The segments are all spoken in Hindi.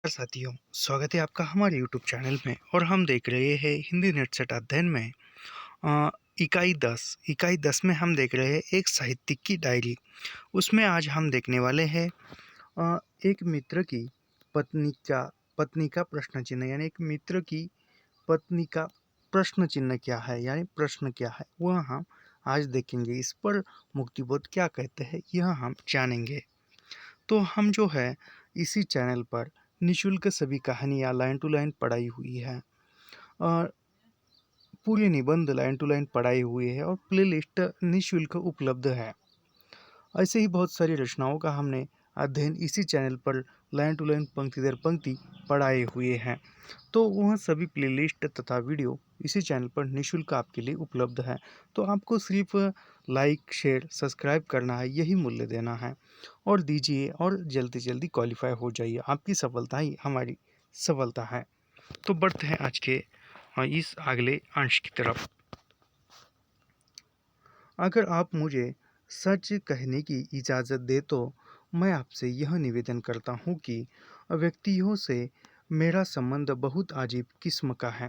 साथियों, स्वागत है आपका हमारे यूट्यूब चैनल में। और हम देख रहे हैं हिंदी नेट सेट अध्ययन में अ, इकाई 10 में हम देख रहे हैं एक साहित्यिक की डायरी। उसमें आज हम देखने वाले हैं एक मित्र की पत्नी का पत्नी का प्रश्न चिन्ह, यानी एक मित्र की पत्नी का प्रश्न चिन्ह क्या है, यानी प्रश्न क्या है वह हम आज देखेंगे। इस पर मुक्तिबोध क्या कहते हैं यह हम जानेंगे। तो हम जो है इसी चैनल पर निशुल्क सभी कहानियाँ लाइन टू लाइन पढ़ाई हुई है, और पूरे निबंध लाइन टू लाइन पढ़ाई हुई है, और प्लेलिस्ट निशुल्क उपलब्ध है। ऐसे ही बहुत सारी रचनाओं का हमने अध्ययन इसी चैनल पर लाइन टू लाइन पंक्ति दर पंक्ति पढ़ाए हुए हैं। तो वह सभी प्लेलिस्ट तथा वीडियो इसी चैनल पर निशुल्क आपके लिए उपलब्ध है। तो आपको सिर्फ लाइक शेयर सब्सक्राइब करना है, यही मूल्य देना है, और दीजिए और जल्दी जल्दी क्वालिफाई हो जाइए। आपकी सफलता ही हमारी सफलता है। तो बढ़ते हैं आज के इस अगले अंश की तरफ। अगर आप मुझे सच कहने की इजाज़त दें तो मैं आपसे यह निवेदन करता हूँ कि व्यक्तियों से मेरा संबंध बहुत अजीब किस्म का है।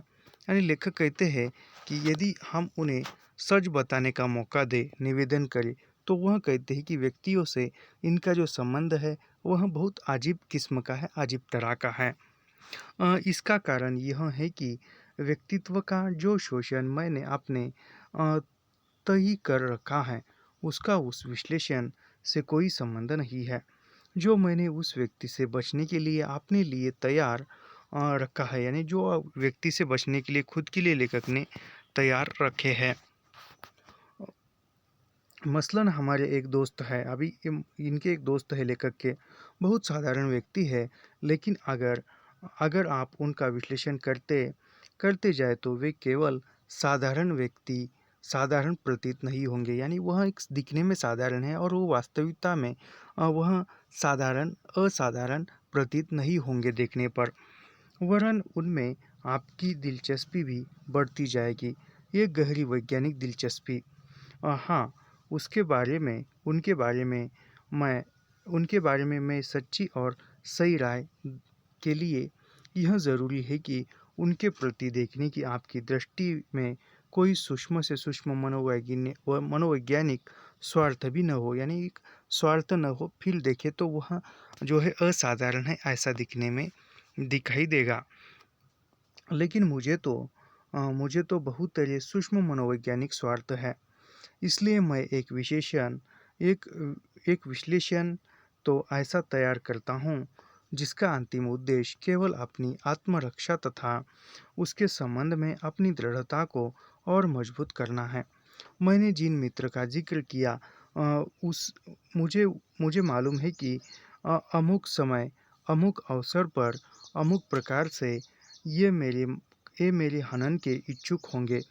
यानी लेखक कहते हैं कि यदि हम उन्हें सच बताने का मौका दें, निवेदन करें, तो वह कहते हैं कि व्यक्तियों से इनका जो संबंध है वह बहुत अजीब किस्म का है, अजीब तरह का है। इसका कारण यह है कि व्यक्तित्व का जो शोषण मैंने अपने अ, तय कर रखा है, उसका उस विश्लेषण से कोई संबंध नहीं है जो मैंने उस व्यक्ति से बचने के लिए अपने लिए तैयार रखा है। यानी जो व्यक्ति से बचने के लिए खुद के लिए लेखक ने तैयार रखे हैं। मसलन हमारे एक दोस्त है, अभी इनके एक दोस्त है लेखक के, बहुत साधारण व्यक्ति है, लेकिन अगर अगर आप उनका विश्लेषण करते करते जाए तो वे केवल साधारण व्यक्ति, साधारण प्रतीत नहीं होंगे। यानी वह एक दिखने में साधारण है और वो वास्तविकता में वह असाधारण प्रतीत नहीं होंगे देखने पर, वरन उनमें आपकी दिलचस्पी भी बढ़ती जाएगी, ये गहरी वैज्ञानिक दिलचस्पी। हाँ, उसके बारे में उनके बारे में मैं उनके बारे में मैं सच्ची और सही राय के लिए यह ज़रूरी है कि उनके प्रति देखने की आपकी दृष्टि में कोई सूक्ष्म से सूक्ष्म मनोवैज्ञानिक स्वार्थ भी न हो। यानी एक स्वार्थ न हो, फिर देखे तो वह जो है असाधारण है ऐसा दिखने में दिखाई देगा। लेकिन मुझे तो बहुत तरह सूक्ष्म मनोवैज्ञानिक स्वार्थ है। इसलिए मैं एक एक विश्लेषण तो ऐसा तैयार करता हूँ जिसका अंतिम उद्देश्य केवल अपनी आत्मरक्षा तथा उसके संबंध में अपनी दृढ़ता को और मजबूत करना है। मैंने जिन मित्र का जिक्र किया, उस मुझे मुझे मालूम है कि अमुक समय, अमुक अवसर पर, अमुक प्रकार से ये मेरे ये मेरे हनन के इच्छुक होंगे।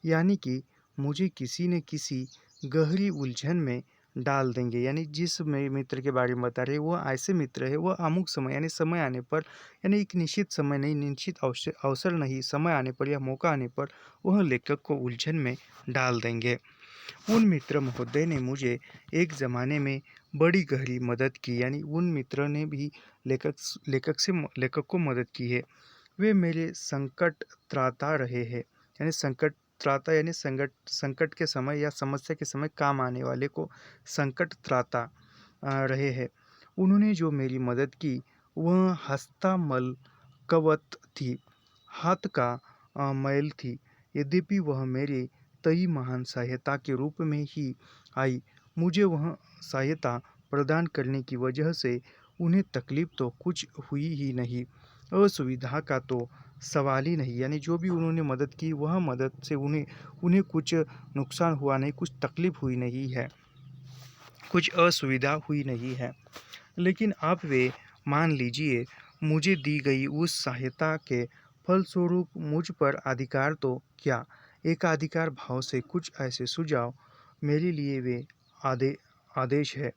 यानी कि मुझे किसी न किसी गहरी उलझन में डाल देंगे। यानी जिस मित्र के बारे में बता रहे हैं वह ऐसे मित्र है, वह अमुक समय यानी समय आने पर, यानी एक निश्चित समय नहीं, निश्चित अवसर अवसर नहीं, समय आने पर या मौका आने पर वह लेखक को उलझन में डाल देंगे। उन मित्र महोदय ने मुझे एक ज़माने में बड़ी गहरी मदद की। यानी उन मित्र ने भी लेखक को मदद की है। वे मेरे संकट त्राता रहे हैं। यानी संकट त्राता यानी संकट के समय या समस्या के समय काम आने वाले को संकट त्राता रहे हैं। उन्होंने जो मेरी मदद की वह हस्तामल कवत थी, हाथ का मैल थी। यद्यपि वह मेरे तय महान सहायता के रूप में ही आई, मुझे वह सहायता प्रदान करने की वजह से उन्हें तकलीफ तो कुछ हुई ही नहीं, असुविधा का तो सवाल ही नहीं। यानी जो भी उन्होंने मदद की वह मदद से उन्हें उन्हें कुछ नुकसान हुआ नहीं, कुछ तकलीफ हुई नहीं है, कुछ असुविधा हुई नहीं है। लेकिन अब वे मान लीजिए मुझे दी गई उस सहायता के फलस्वरूप मुझ पर अधिकार तो क्या, एकाधिकार भाव से कुछ ऐसे सुझाव मेरे लिए वे आदे आदेश है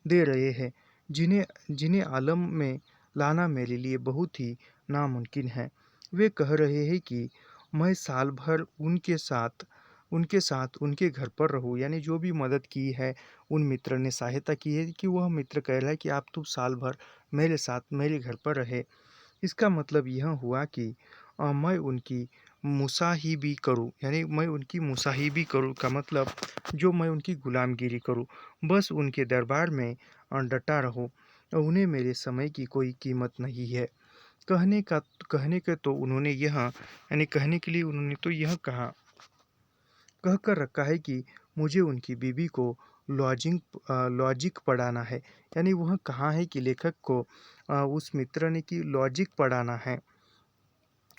दे रहे हैं जिन्हें जिन्हें आलम में लाना मेरे लिए बहुत ही नामुमकिन है। वे कह रहे हैं कि मैं साल भर उनके साथ उनके घर पर रहूं। यानी जो भी मदद की है, उन मित्र ने सहायता की है, कि वह मित्र कह रहा है कि आप तो साल भर मेरे साथ मेरे घर पर रहे। इसका मतलब यह हुआ कि मैं उनकी मुसाहिबी करूँ, यानी मैं उनकी मुसाहिबी करूँ का मतलब जो मैं उनकी गुलामगिरी करूँ, बस उनके दरबार में डटा रहूँ। उन्हें मेरे समय की कोई कीमत नहीं है। कहने का कहने के तो उन्होंने यह यानी कहने के लिए उन्होंने तो यह कहा कह कर रखा है कि मुझे उनकी बीवी को लॉजिक पढ़ाना है। यानी वह कहाँ है कि लेखक को उस मित्र ने कि लॉजिक पढ़ाना है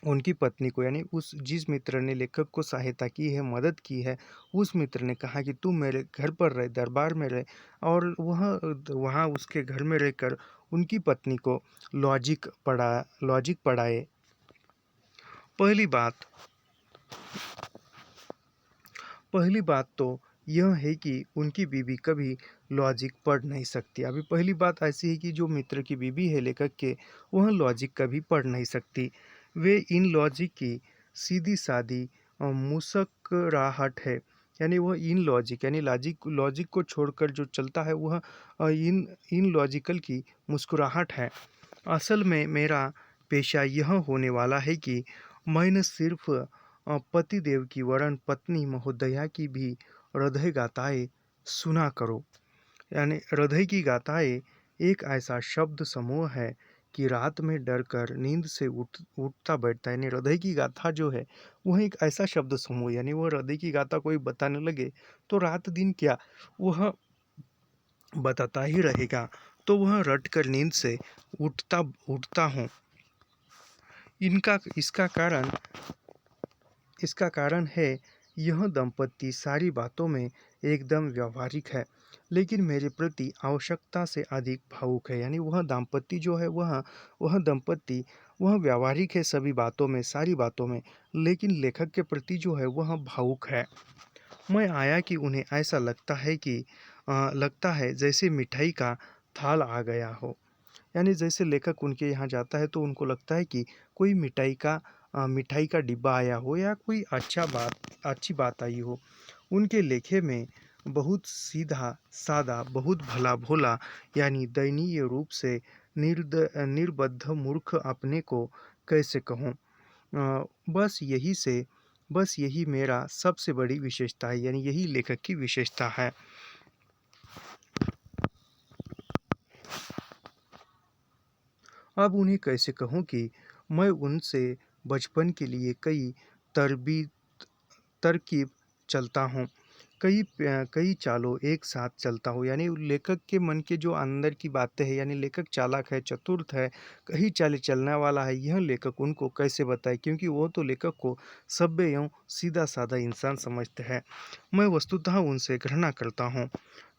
उनकी पत्नी को, यानी उस जिस मित्र ने लेखक को सहायता की है, मदद की है, उस मित्र ने कहा कि तू मेरे घर पर रहे, दरबार में रहे, और वह वहाँ उसके घर में रहकर उनकी पत्नी को लॉजिक पढ़ाए। पहली बात पहली बात तो यह है कि उनकी बीवी कभी लॉजिक पढ़ नहीं सकती। अभी पहली बात ऐसी है कि जो मित्र की बीवी है लेखक के, वह लॉजिक कभी पढ़ नहीं सकती। वे इन लॉजिक की सीधी-सादी मुस्कुराहट है। यानी वह इन लॉजिक यानी लॉजिक लॉजिक को छोड़कर जो चलता है वह इन लॉजिकल की मुस्कुराहट है। असल में मेरा पेशा यह होने वाला है कि मैं न सिर्फ पतिदेव की वरन पत्नी महोदया की भी हृदय गाथाएँ सुना करो। यानी हृदय की गाथाएँ एक ऐसा शब्द समूह है कि रात में डर कर नींद से उठता बैठता है। यानी हृदय की गाथा जो है वह एक ऐसा शब्द समूह, यानी वो हृदय की गाथा कोई बताने लगे तो रात दिन क्या वह बताता ही रहेगा। तो वह रट कर नींद से उठता उठता हूँ। इनका इसका कारण है यह दंपति सारी बातों में एकदम व्यावहारिक है, लेकिन मेरे प्रति आवश्यकता से अधिक भावुक है। यानी वह दाम्पत्य जो है वह दंपति वह व्यावहारिक है सभी बातों में, सारी बातों में, लेकिन लेखक के प्रति जो है वह भावुक है। मैं आया कि उन्हें ऐसा लगता है जैसे मिठाई का थाल आ गया हो। यानी जैसे लेखक उनके यहाँ जाता है तो उनको लगता है कि कोई मिठाई का डिब्बा आया हो या कोई अच्छी बात आई हो। उनके लेखे में बहुत सीधा सादा, बहुत भला भोला, यानी दयनीय रूप से निर्बद्ध मूर्ख अपने को कैसे कहूँ। अ, बस यही से बस यही मेरा सबसे बड़ी विशेषता है, यानी यही लेखक की विशेषता है। अब उन्हें कैसे कहूँ कि मैं उनसे बचपन के लिए तरबी तरकीब चलता हूँ, कई चालों एक साथ चलता हूँ। यानी लेखक के मन के जो अंदर की बातें हैं, यानी लेखक चालाक है, चतुर है, कई चालें चलने वाला है, यह लेखक उनको कैसे बताए, क्योंकि वो तो लेखक को सभ्य एवं सीधा-साधा इंसान समझते हैं। मैं वस्तुतः उनसे घृणा करता हूँ,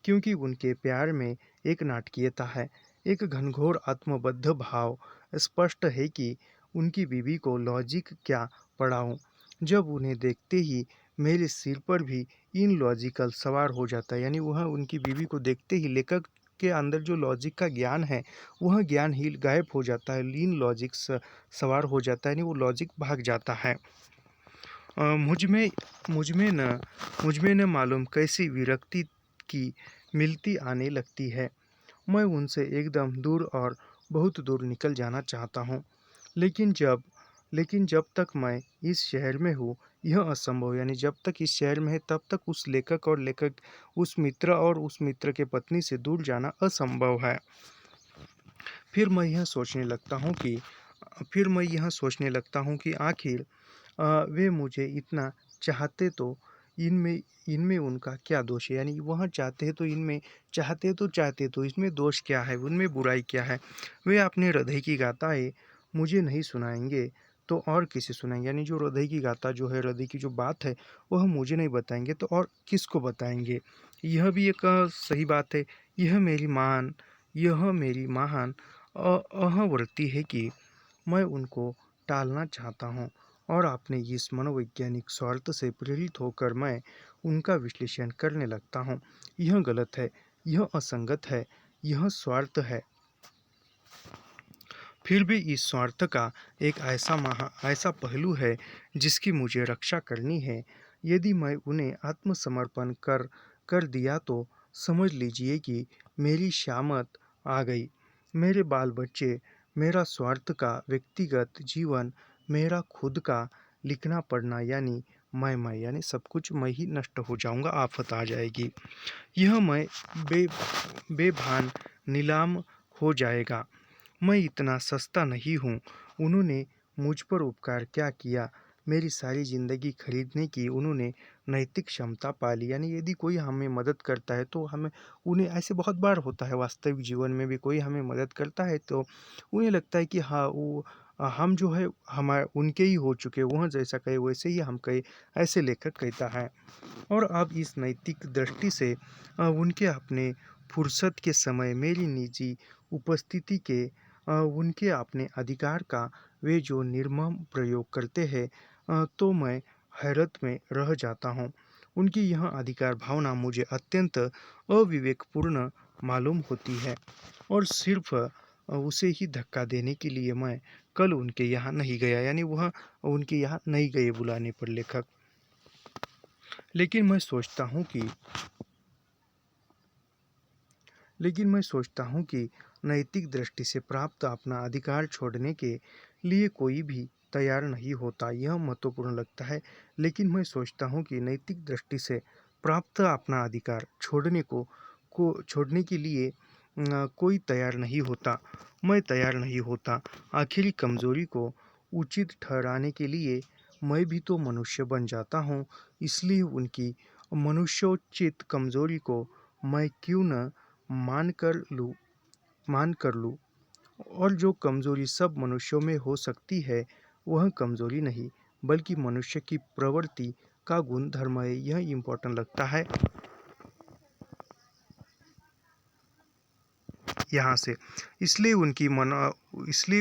क्योंकि उनके प्यार में एक नाटकीयता है, एक घनघोर आत्मबद्ध भाव। स्पष्ट है कि उनकी बीवी को लॉजिक क्या पढ़ाऊँ, जब उन्हें देखते ही मेरे सिर पर भी इन लॉजिकल सवार हो जाता है। यानी वह उनकी बीवी को देखते ही लेखक के अंदर जो लॉजिक का ज्ञान है, वह ज्ञान ही गायब हो जाता है, इन लॉजिक सवार हो जाता है, यानी वो लॉजिक भाग जाता है। अ, मुझ में मुझ में न मुझ में न मालूम कैसी विरक्ति की मिलती आने लगती है। मैं उनसे एकदम दूर और बहुत दूर निकल जाना चाहता हूँ। लेकिन जब लेकिन जब तक मैं इस शहर में हूँ, यह असंभव। यानी जब तक इस शहर में है तब तक उस मित्र के पत्नी से दूर जाना असंभव है। फिर मैं यह सोचने लगता हूँ कि आखिर वे मुझे इतना चाहते तो इनमें इनमें उनका क्या दोष है। यानी वह चाहते तो इसमें दोष क्या है, उनमें बुराई क्या है। वे अपने हृदय की गाथाएँ मुझे नहीं सुनाएंगे तो और किसे सुनाएंगे। यानी जो हृदय की गाथा जो है, हृदय की जो बात है, वह मुझे नहीं बताएंगे तो और किसको बताएंगे। यह भी एक सही बात है। यह मेरी महान अहंवृत्ति है कि मैं उनको टालना चाहता हूँ, और अपने इस मनोवैज्ञानिक स्वार्थ से प्रेरित होकर मैं उनका विश्लेषण करने लगता हूँ। यह गलत है, यह असंगत है, यह स्वार्थ है। फिर भी इस स्वार्थ का एक ऐसा पहलू है जिसकी मुझे रक्षा करनी है। यदि मैं उन्हें आत्मसमर्पण कर दिया तो समझ लीजिए कि मेरी शामत आ गई। मेरे बाल बच्चे मेरा स्वार्थ का व्यक्तिगत जीवन, मेरा खुद का लिखना पढ़ना यानी मैं यानी सब कुछ मैं ही नष्ट हो जाऊंगा, आफत आ जाएगी। यह मैं बे बेभान नीलाम हो जाएगा। मैं इतना सस्ता नहीं हूँ। उन्होंने मुझ पर उपकार क्या किया, मेरी सारी ज़िंदगी खरीदने की उन्होंने नैतिक क्षमता पाली। यानी यदि कोई हमें मदद करता है तो हमें उन्हें ऐसे बहुत बार होता है, वास्तविक जीवन में भी कोई हमें मदद करता है तो उन्हें लगता है कि हाँ वो हम जो है हमारे उनके ही हो चुके, वह जैसा कहे वैसे ही हम कहे, ऐसे लेखक कहता है। और अब इस नैतिक दृष्टि से उनके अपने फुर्सत के समय मेरी निजी उपस्थिति के उनके अपने अधिकार का वे जो निर्मम प्रयोग करते हैं, तो मैं हैरत में रह जाता हूँ। उनकी यह अधिकार भावना मुझे अत्यंत अविवेकपूर्ण मालूम होती है और सिर्फ उसे ही धक्का देने के लिए मैं कल उनके यहाँ नहीं गया। यानी वह उनके यहाँ नहीं गए बुलाने पर लेखक। लेकिन मैं सोचता हूँ कि नैतिक दृष्टि से प्राप्त अपना अधिकार छोड़ने के लिए कोई भी तैयार नहीं होता। यह महत्वपूर्ण लगता है। लेकिन मैं सोचता हूँ कि नैतिक दृष्टि से प्राप्त अपना अधिकार छोड़ने के लिए कोई तैयार नहीं होता। मैं तैयार नहीं होता। आखिरी कमजोरी को उचित ठहराने के लिए मैं भी तो मनुष्य बन जाता हूँ। इसलिए उनकी मनुष्योचित कमजोरी को मैं क्यों न मान कर लूँ। और जो कमजोरी सब मनुष्यों में हो सकती है वह कमजोरी नहीं बल्कि मनुष्य की प्रवृत्ति का गुण धर्म है। यह इम्पोर्टेंट लगता है यहाँ से। इसलिए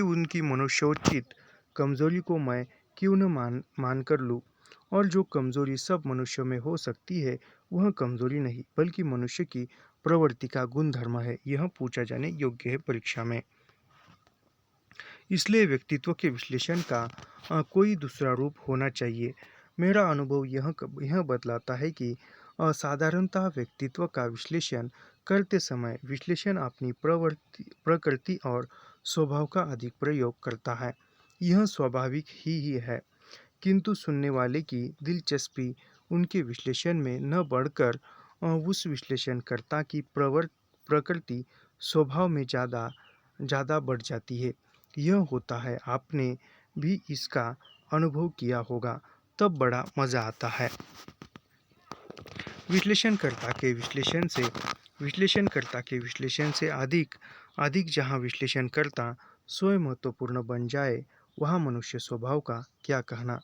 उनकी मनुष्योचित कमजोरी को मैं क्यों न मान कर लूँ। और जो कमजोरी सब मनुष्यों में हो सकती है वह कमजोरी नहीं बल्कि मनुष्य की प्रवृत्ति का गुण धर्म है। यह पूछा जाने योग्य है परीक्षा में। इसलिए व्यक्तित्व के विश्लेषण का कोई दूसरा रूप होना चाहिए। मेरा अनुभव यह बतलाता है कि साधारणतः व्यक्तित्व का विश्लेषण करते समय विश्लेषण अपनी प्रकृति और स्वभाव का अधिक प्रयोग करता है। यह स्वाभाविक ही है। किंतु सुनने वाले की दिलचस्पी उनके विश्लेषण में न बढ़कर उस विश्लेषणकर्ता की प्रकृति स्वभाव में ज़्यादा बढ़ जाती है। यह होता है, आपने भी इसका अनुभव किया होगा, तब बड़ा मज़ा आता है। विश्लेषणकर्ता के विश्लेषण से अधिक जहाँ विश्लेषणकर्ता स्वयं महत्वपूर्ण बन जाए वहाँ मनुष्य स्वभाव का क्या कहना।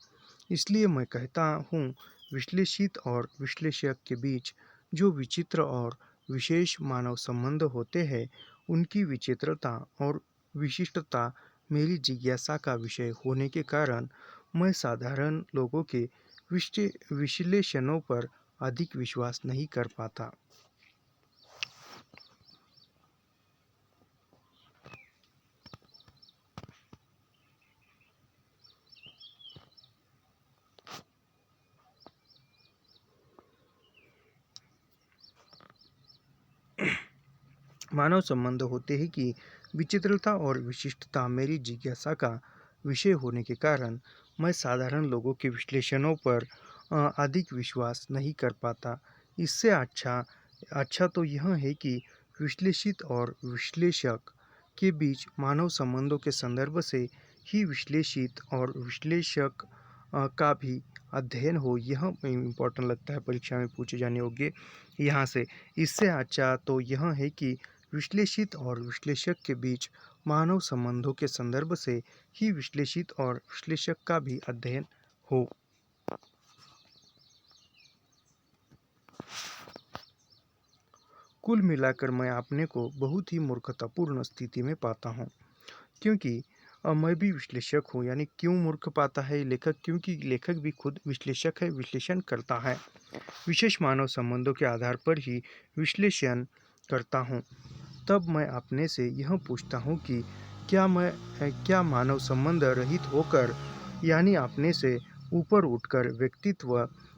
इसलिए मैं कहता हूँ, विश्लेषित और विश्लेषक के बीच जो विचित्र और विशेष मानव संबंध होते हैं उनकी विचित्रता और विशिष्टता मेरी जिज्ञासा का विषय होने के कारण मैं साधारण लोगों के विश्लेषणों पर अधिक विश्वास नहीं कर पाता। मानव संबंध होते ही कि विचित्रता और विशिष्टता मेरी जिज्ञासा का विषय होने के कारण मैं साधारण लोगों के विश्लेषणों पर अधिक विश्वास नहीं कर पाता। इससे अच्छा तो यह है कि विश्लेषित और विश्लेषक के बीच मानव संबंधों के संदर्भ से ही विश्लेषित और विश्लेषक का भी अध्ययन हो। यह इम्पोर्टेंट लगता है परीक्षा में पूछे जाने योग्य यहाँ से। इससे अच्छा तो यह है कि विश्लेषित और विश्लेषक के बीच मानव संबंधों के संदर्भ से ही विश्लेषित और विश्लेषक का भी अध्ययन हो। कुल मिलाकर मैं अपने को बहुत ही मूर्खतापूर्ण स्थिति में पाता हूँ, क्योंकि मैं भी विश्लेषक हूँ। यानी क्यों मूर्ख पाता है लेखक, क्योंकि लेखक भी खुद विश्लेषक है, विश्लेषण करता है। विशेष मानव संबंधों के आधार पर ही विश्लेषण करता हूँ। तब मैं अपने से यह पूछता हूँ कि क्या मानव संबंध रहित होकर यानी अपने से ऊपर उठकर व्यक्तित्व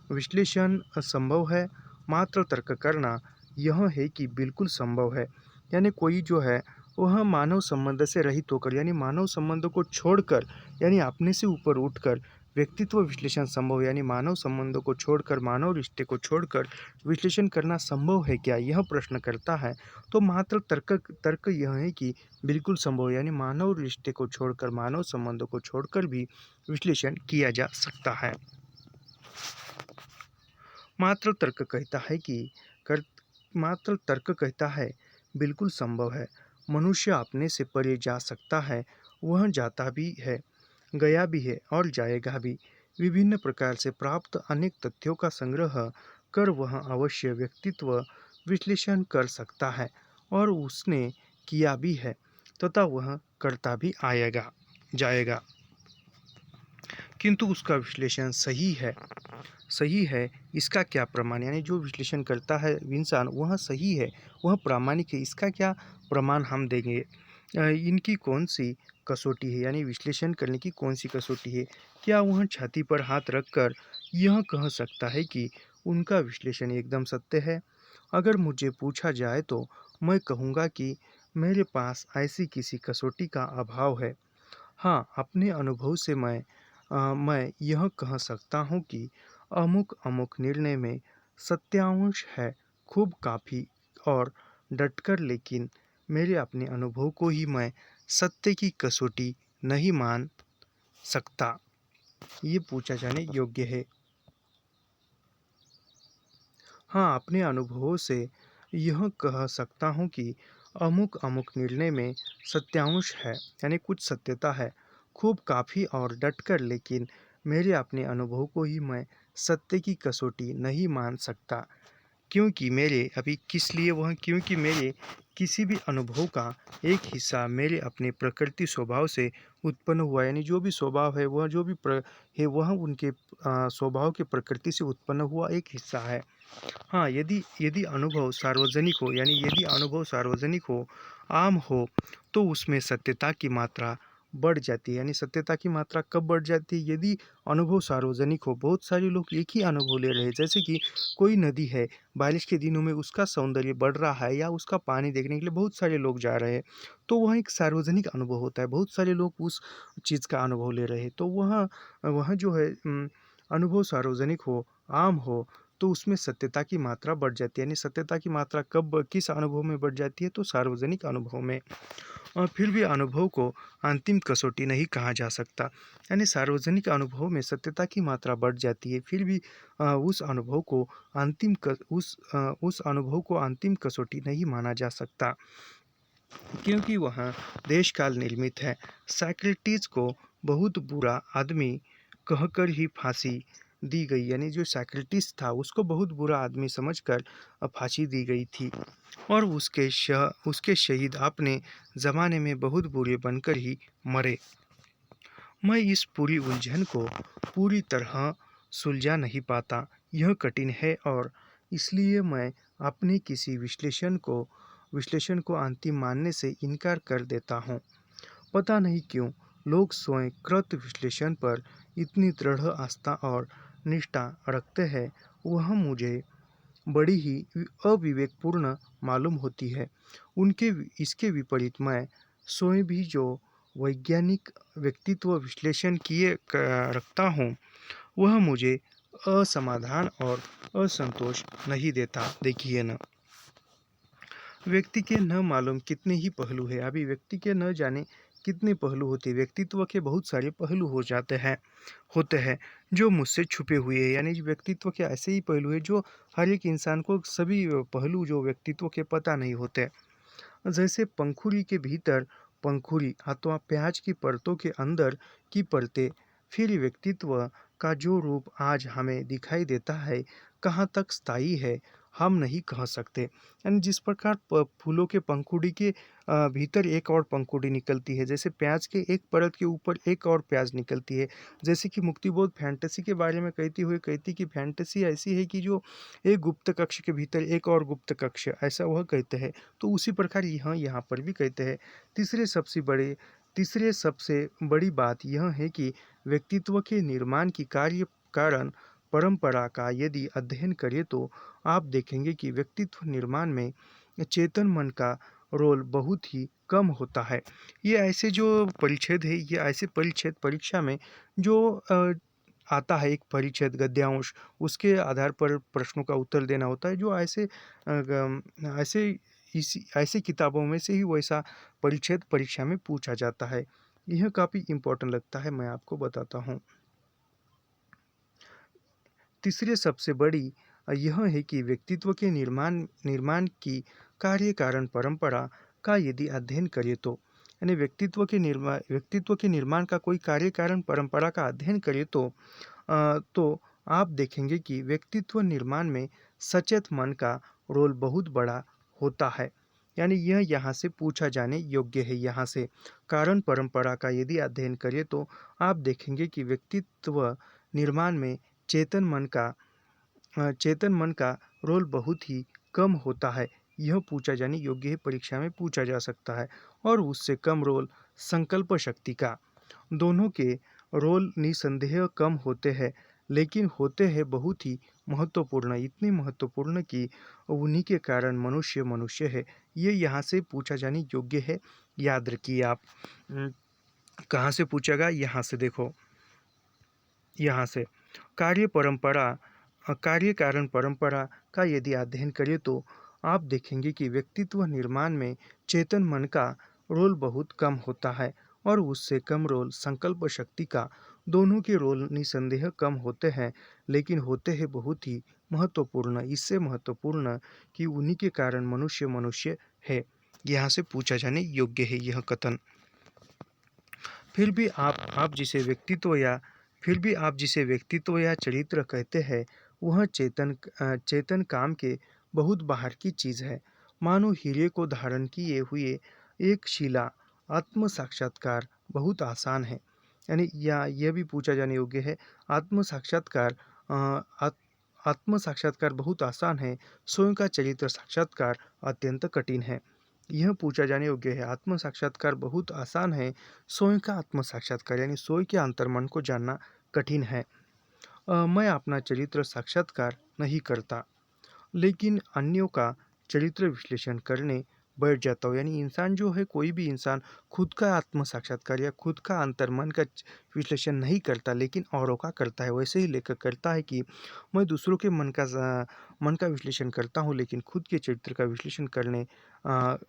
विश्लेषण संभव है। मात्र तर्क करना यह है कि बिल्कुल संभव है। यानी कोई जो है वह मानव संबंध से रहित होकर यानी मानव संबंध को छोड़कर यानी अपने से ऊपर उठकर व्यक्तित्व विश्लेषण संभव यानी मानव संबंधों को छोड़कर मानव रिश्ते को छोड़कर विश्लेषण करना संभव है क्या, यह प्रश्न करता है। तो मात्र तर्क तर्क यह है कि बिल्कुल संभव यानी मानव रिश्ते को छोड़कर मानव संबंधों को छोड़कर भी विश्लेषण किया जा सकता है। मात्र तर्क कहता है कि कर मात्र तर्क कहता है बिल्कुल संभव है, मनुष्य अपने से परे जा सकता है, वह जाता भी है, गया भी है और जाएगा भी। विभिन्न प्रकार से प्राप्त अनेक तथ्यों का संग्रह कर वह अवश्य व्यक्तित्व विश्लेषण कर सकता है और उसने किया भी है तथा वह करता भी आएगा जाएगा। किंतु उसका विश्लेषण सही है इसका क्या प्रमाण, यानी जो विश्लेषण करता है इंसान वह सही है, वह प्रामाणिक है, इसका क्या प्रमाण हम देंगे। इनकी कौन सी कसौटी है, यानी विश्लेषण करने की कौन सी कसौटी है। क्या वह छाती पर हाथ रखकर यह कह सकता है कि उनका विश्लेषण एकदम सत्य है। अगर मुझे पूछा जाए तो मैं कहूँगा कि मेरे पास ऐसी किसी कसौटी का अभाव है। हाँ, अपने अनुभव से मैं यह कह सकता हूँ कि अमुक अमुक निर्णय में सत्यांश है, खूब काफ़ी और डटकर, लेकिन मेरे अपने अनुभव को ही मैं सत्य की कसौटी नहीं मान सकता। ये पूछा जाने योग्य है। हाँ, अपने अनुभवों से यह कह सकता हूँ कि अमुक अमुक निर्णय में सत्यांश है, यानी कुछ सत्यता है, खूब काफ़ी और डटकर, लेकिन मेरे अपने अनुभव को ही मैं सत्य की कसौटी नहीं मान सकता। क्योंकि मेरे किसी भी अनुभव का एक हिस्सा मेरे अपने प्रकृति स्वभाव से उत्पन्न हुआ, यानी जो भी स्वभाव है वह जो भी है वह उनके स्वभाव के प्रकृति से उत्पन्न हुआ एक हिस्सा है। हाँ, यदि यदि अनुभव सार्वजनिक हो, यानी यदि अनुभव सार्वजनिक हो, आम हो, तो उसमें सत्यता की मात्रा बढ़ जाती है। यानी सत्यता की मात्रा कब बढ़ जाती है, यदि अनुभव सार्वजनिक हो, बहुत सारे लोग एक ही अनुभव ले रहे हैं। जैसे कि कोई नदी है, बारिश के दिनों में उसका सौंदर्य बढ़ रहा है या उसका पानी देखने के लिए बहुत सारे लोग जा रहे हैं, तो वह एक सार्वजनिक अनुभव होता है, बहुत सारे लोग उस चीज़ का अनुभव ले रहे हैं, तो वह वह जो है अनुभव सार्वजनिक हो, आम हो, तो उसमें सत्यता की मात्रा बढ़ जाती है। यानी सत्यता की मात्रा कब किस अनुभव में बढ़ जाती है, तो सार्वजनिक अनुभव में। और फिर भी अनुभव को अंतिम कसौटी नहीं कहा जा सकता, यानी सार्वजनिक अनुभव में सत्यता की मात्रा बढ़ जाती है, फिर भी उस अनुभव को अंतिम कसौटी नहीं माना जा सकता, क्योंकि वह देश काल निर्मित है। सैक्रेटिस को बहुत बुरा आदमी कहकर ही फांसी दी गई, यानी जो सैक्रेटिस था उसको बहुत बुरा आदमी समझकर फांसी दी गई थी और उसके शहीद अपने ज़माने में बहुत बुरे बनकर ही मरे। मैं इस पूरी उलझन को पूरी तरह सुलझा नहीं पाता, यह कठिन है और इसलिए मैं अपने किसी विश्लेषण को अंतिम मानने से इनकार कर देता हूँ। पता नहीं क्यों लोग स्वयं कृत विश्लेषण पर इतनी दृढ़ आस्था और निष्ठा रखते हैं, वह मुझे बड़ी ही अविवेकपूर्ण मालूम होती है। उनके इसके विपरीत मैं स्वयं भी जो वैज्ञानिक व्यक्तित्व विश्लेषण रखता हूँ, वह मुझे असमाधान और असंतोष नहीं देता। देखिए न, व्यक्ति के न मालूम कितने ही पहलू है, अभी व्यक्ति के न जाने कितने पहलू होते हैं, व्यक्तित्व के बहुत सारे पहलू होते हैं जो मुझसे छुपे हुए हैं, यानी व्यक्तित्व के ऐसे ही पहलू है जो हर एक इंसान को सभी पहलू जो व्यक्तित्व के पता नहीं होते। जैसे पंखुड़ी के भीतर पंखुड़ी अथवा प्याज की परतों के अंदर की परतें, फिर व्यक्तित्व का जो रूप आज हमें दिखाई देता है कहाँ तक स्थायी है हम नहीं कह सकते। यानी जिस प्रकार फूलों के पंखुड़ी के भीतर एक और पंखुड़ी निकलती है, जैसे प्याज के एक परत के ऊपर एक और प्याज निकलती है। जैसे कि मुक्तिबोध फैंटेसी के बारे में कहती कि फैंटेसी ऐसी है कि जो एक गुप्त कक्ष के भीतर एक और गुप्त कक्ष, ऐसा वह कहते हैं। तो उसी प्रकार यहाँ पर भी कहते हैं। तीसरे सबसे बड़ी बात यह है कि व्यक्तित्व के निर्माण की कार्य कारण परंपरा का यदि अध्ययन करें तो आप देखेंगे कि व्यक्तित्व निर्माण में चेतन मन का रोल बहुत ही कम होता है। ये ऐसे जो परिच्छेद है, ये ऐसे परिच्छेद परीक्षा में जो आता है, एक परिच्छेद गद्यांश, उसके आधार पर प्रश्नों का उत्तर देना होता है, जो ऐसे ऐसे इसी ऐसे किताबों में से ही वैसा परिच्छेद परीक्षा में पूछा जाता है। यह काफ़ी इम्पोर्टेंट लगता है, मैं आपको बताता हूँ। तीसरे सबसे बड़ी यह है कि व्यक्तित्व के निर्माण निर्माण की कार्य कारण परंपरा का यदि अध्ययन करें तो, यानी व्यक्तित्व के निर्माण का कोई कार्य कारण परंपरा का अध्ययन करें तो आप देखेंगे कि व्यक्तित्व निर्माण में सचेत मन का रोल बहुत बड़ा होता है। यानी यह यहाँ से पूछा जाने योग्य है। यहाँ से कारण परंपरा का यदि अध्ययन करें तो आप देखेंगे कि व्यक्तित्व निर्माण में चेतन मन का चेतन मन का रोल बहुत ही कम होता है। यह पूछा जाने योग्य है, परीक्षा में पूछा जा सकता है। और उससे कम रोल संकल्प शक्ति का। दोनों के रोल निसंदेह कम होते हैं, लेकिन होते हैं बहुत ही महत्वपूर्ण, इतने महत्वपूर्ण कि उन्हीं के कारण मनुष्य मनुष्य है। ये यहाँ से पूछा जाने योग्य है, याद रखिए आप। कहाँ से पूछेगा, यहाँ से देखो, यहाँ से कार्य परंपरा कार्य कारण परंपरा का यदि अध्ययन करें तो आप देखेंगे कि व्यक्तित्व निर्माण में चेतन मन का रोल बहुत कम होता है, और उससे कम रोल संकल्प शक्ति का। दोनों के रोल निसंदेह कम होते हैं, लेकिन होते हैं बहुत ही महत्वपूर्ण, इससे महत्वपूर्ण कि उन्हीं के कारण मनुष्य मनुष्य है। यहाँ से पूछा जाने योग्य है यह कथन। फिर भी आप जिसे व्यक्तित्व या चरित्र कहते हैं, वह चेतन काम के बहुत बाहर की चीज़ है। मानो हीरे को धारण किए हुए एक शिला। आत्म साक्षात्कार बहुत आसान है, यानी या यह भी पूछा जाने योग्य है। आत्म साक्षात्कार अ, आत- आत्म साक्षात्कार बहुत आसान है, स्वयं का चरित्र साक्षात्कार अत्यंत कठिन है। यह पूछा जाने योग्य है। आत्म साक्षात्कार बहुत आसान है, स्वयं का आत्म साक्षात्कार यानी स्वयं के अंतर्मन को जानना कठिन है। मैं अपना चरित्र साक्षात्कार नहीं करता, लेकिन अन्यों का चरित्र विश्लेषण करने बैठ जाता हूँ। यानी इंसान जो है, कोई भी इंसान खुद का आत्म साक्षात्कार या खुद का अंतर्मन का विश्लेषण नहीं करता, लेकिन औरों का करता है। वैसे ही लेखक करता है कि मैं दूसरों के मन का विश्लेषण करता हूँ, लेकिन खुद के चरित्र का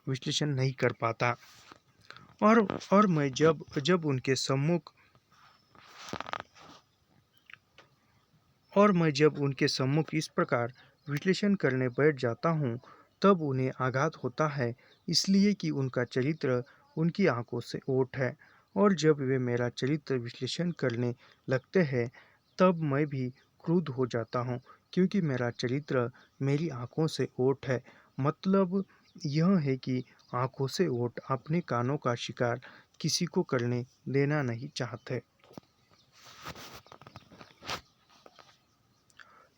विश्लेषण नहीं कर पाता। और मैं जब जब उनके सम्मुख और मैं जब उनके सम्मुख इस प्रकार विश्लेषण करने बैठ जाता हूँ, तब उन्हें आघात होता है, इसलिए कि उनका चरित्र उनकी आंखों से ओट है। और जब वे मेरा चरित्र विश्लेषण करने लगते हैं, तब मैं भी क्रुद्ध हो जाता हूँ, क्योंकि मेरा चरित्र मेरी आंखों से ओट है। मतलब यह है कि आंखों से ओट अपने कानों का शिकार किसी को करने देना नहीं चाहते।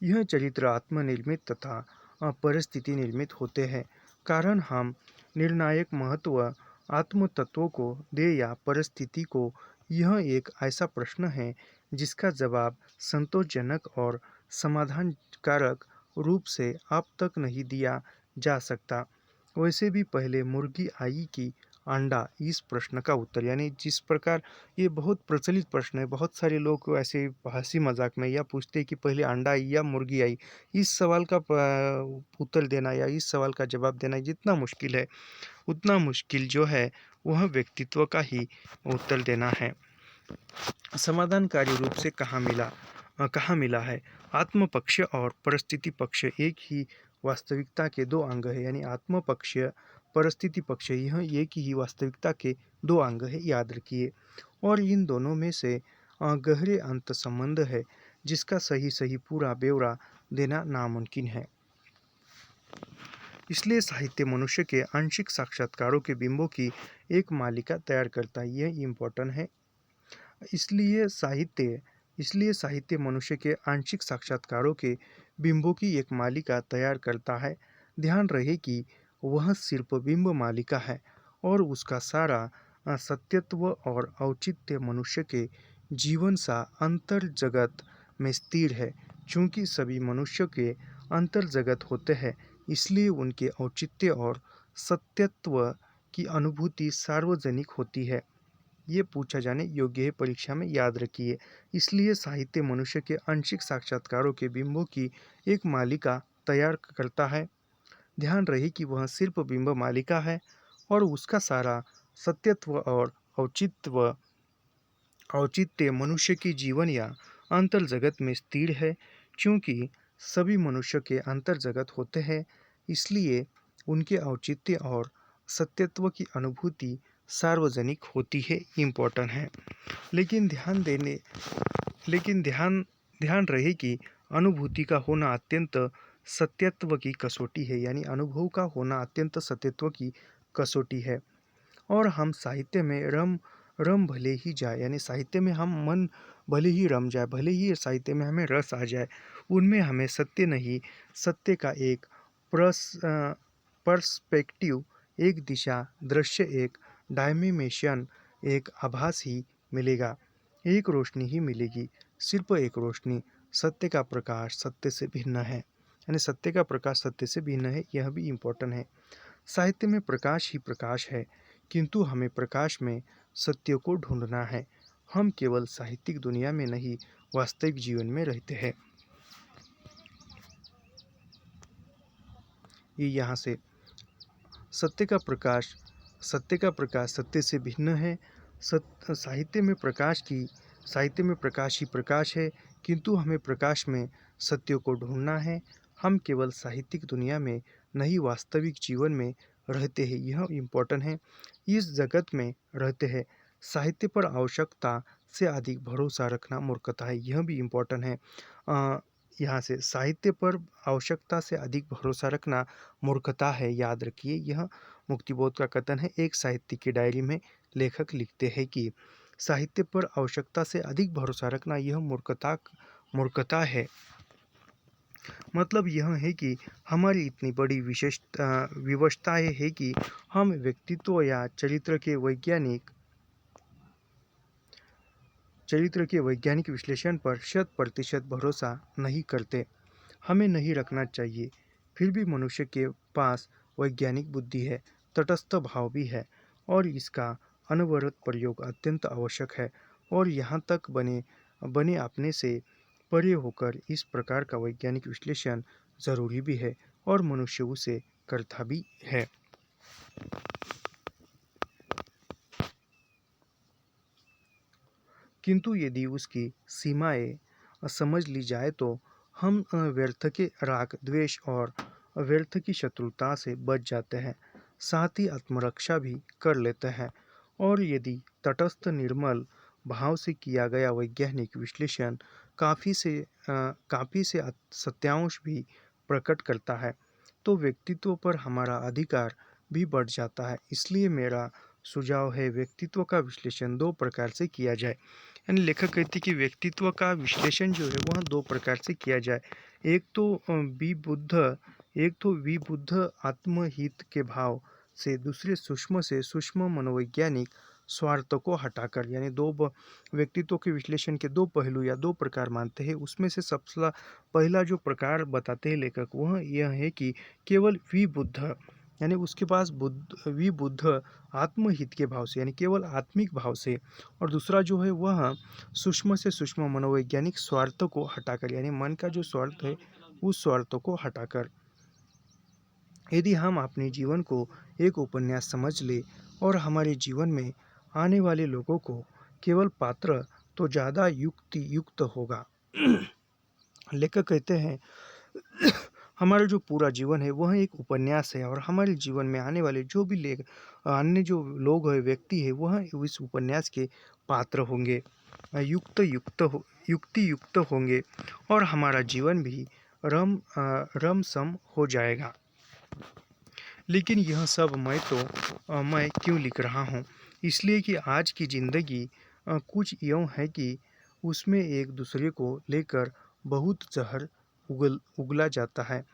यह चरित्र आत्मनिर्मित तथा परिस्थिति निर्मित होते हैं। कारण हम निर्णायक महत्व आत्म तत्वों को दे या परिस्थिति को, यह एक ऐसा प्रश्न है जिसका जवाब संतोषजनक और समाधानकारक रूप से अब तक नहीं दिया जा सकता। वैसे भी पहले मुर्गी आई कि अंडा, इस प्रश्न का उत्तर, यानी जिस प्रकार ये बहुत प्रचलित प्रश्न है, बहुत सारे लोग ऐसे हंसी मजाक में या पूछते हैं कि पहले अंडा आई या मुर्गी आई। इस सवाल का उत्तर देना या इस सवाल का जवाब देना जितना मुश्किल है, उतना मुश्किल जो है वह व्यक्तित्व का ही उत्तर देना है। समाधानकारी रूप से कहाँ मिला है। आत्म पक्ष और परिस्थिति पक्ष एक ही वास्तविकता के दो अंग है, यानी आत्म पक्ष परिस्थिति पक्ष, यह एक ही वास्तविकता के दो अंग है, याद रखिए। और इन दोनों में से गहरे अंत संबंध है, जिसका सही सही पूरा ब्यौरा देना नामुमकिन है। इसलिए साहित्य मनुष्य के आंशिक साक्षात्कारों के बिंबों की एक मालिका तैयार करता है। यह इम्पोर्टेंट है। इसलिए साहित्य मनुष्य के आंशिक साक्षात्कारों के बिंबों की एक मालिका तैयार करता है। ध्यान रहे कि वह सिर्फ बिंब मालिका है, और उसका सारा सत्यत्व और औचित्य मनुष्य के जीवन सा अंतर जगत में स्थिर है। चूंकि सभी मनुष्य के अंतर जगत होते हैं, इसलिए उनके औचित्य और सत्यत्व की अनुभूति सार्वजनिक होती है। ये पूछा जाने योग्य है, परीक्षा में याद रखिए। इसलिए साहित्य मनुष्य के आंशिक साक्षात्कारों के बिंबों की एक मालिका तैयार करता है। ध्यान रहे कि वह सिर्फ बिंब मालिका है और उसका सारा सत्यत्व और औचित्य औचित्य मनुष्य के जीवन या अंतर जगत में स्थिर है। क्योंकि सभी मनुष्य के अंतर जगत होते हैं, इसलिए उनके औचित्य और सत्यत्व की अनुभूति सार्वजनिक होती है, इम्पोर्टेंट है। लेकिन ध्यान देने लेकिन ध्यान ध्यान रहे कि अनुभूति का होना अत्यंत सत्यत्व की कसौटी है, यानी अनुभव का होना अत्यंत सत्यत्व की कसौटी है। और हम साहित्य में रम रम भले ही जाए, यानी साहित्य में हम मन भले ही रम जाए, भले ही साहित्य में हमें रस आ जाए, उनमें हमें सत्य नहीं, सत्य का एक पर्सपेक्टिव, एक दिशा, दृश्य, एक डायमेंशन, एक आभास ही मिलेगा, एक रोशनी ही मिलेगी, सिर्फ एक रोशनी। सत्य का प्रकाश सत्य से भिन्न है, यानी सत्य का प्रकाश सत्य से भिन्न है, यह भी इम्पोर्टेंट है। साहित्य में प्रकाश ही प्रकाश है, किंतु हमें प्रकाश में सत्य को ढूंढना है। हम केवल साहित्यिक दुनिया में नहीं, वास्तविक जीवन में रहते हैं। ये यहाँ से सत्य का प्रकाश सत्य से भिन्न है। साहित्य में प्रकाश ही प्रकाश है, किंतु हमें प्रकाश में सत्य को ढूंढना है। हम केवल साहित्यिक दुनिया में नहीं, वास्तविक जीवन में रहते हैं, यह इम्पोर्टेंट है। इस जगत में रहते हैं। साहित्य पर आवश्यकता से अधिक भरोसा रखना मूर्खता है, यह भी इम्पोर्टेंट है। यहाँ से साहित्य पर आवश्यकता से अधिक भरोसा रखना मूर्खता है, याद रखिए, यह मुक्तिबोध का कथन है। एक साहित्य की डायरी में लेखक लिखते हैं कि साहित्य पर आवश्यकता से अधिक भरोसा रखना यह मूर्खता है। मतलब यह है कि हमारी इतनी बड़ी विवशताएं है कि हम व्यक्तित्व या चरित्र के वैज्ञानिक विश्लेषण पर 100% भरोसा नहीं करते। हमें नहीं रखना चाहिए। फिर भी मनुष्य के पास वैज्ञानिक बुद्धि है, तटस्थ भाव भी है, और इसका अनवरत प्रयोग अत्यंत आवश्यक है। और यहाँ तक बने अपने से परे होकर इस प्रकार का वैज्ञानिक विश्लेषण जरूरी भी है, और मनुष्य उसे करता भी है। किंतु यदि उसकी सीमाएं समझ ली जाए तो हम व्यर्थ के राग, द्वेष और व्यर्थ की शत्रुता से बच जाते हैं, साथ ही आत्मरक्षा भी कर लेते हैं। और यदि तटस्थ निर्मल भाव से किया गया वैज्ञानिक विश्लेषण काफ़ी से सत्यांश भी प्रकट करता है, तो व्यक्तित्व पर हमारा अधिकार भी बढ़ जाता है। इसलिए मेरा सुझाव है, व्यक्तित्व का विश्लेषण 2 प्रकार से किया जाए। यानी लेखक कहते कि व्यक्तित्व का विश्लेषण जो है वह 2 प्रकार से किया जाए। एक तो विबुद्ध आत्महित के भाव से, दूसरे सूक्ष्म से सूक्ष्म मनोवैज्ञानिक स्वार्थ को हटाकर। यानी व्यक्तित्व के विश्लेषण के 2 पहलू या 2 प्रकार मानते हैं। उसमें से सबसे पहला जो प्रकार बताते हैं लेखक, वह यह है कि केवल विबुद्ध, यानी उसके पास विबुद्ध आत्महित के भाव से, यानी केवल आत्मिक भाव से। और दूसरा जो है वह सूक्ष्म से सूक्ष्म मनोवैज्ञानिक स्वार्थ को हटाकर, यानी मन का जो स्वार्थ है उस स्वार्थ को हटाकर। यदि हम अपने जीवन को एक उपन्यास समझ ले और हमारे जीवन में आने वाले लोगों को केवल पात्र, तो ज़्यादा युक्त होगा। लेखक कहते हैं हमारा जो पूरा जीवन है वह एक उपन्यास है, और हमारे जीवन में आने वाले जो भी अन्य जो लोग है, व्यक्ति है, वह इस उपन्यास के पात्र होंगे, युक्ति युक्त होंगे, और हमारा जीवन भी रमसम हो जाएगा। लेकिन यह सब मैं क्यों लिख रहा हूँ? इसलिए कि आज की ज़िंदगी कुछ यूँ है कि उसमें एक दूसरे को लेकर बहुत जहर उगला जाता है।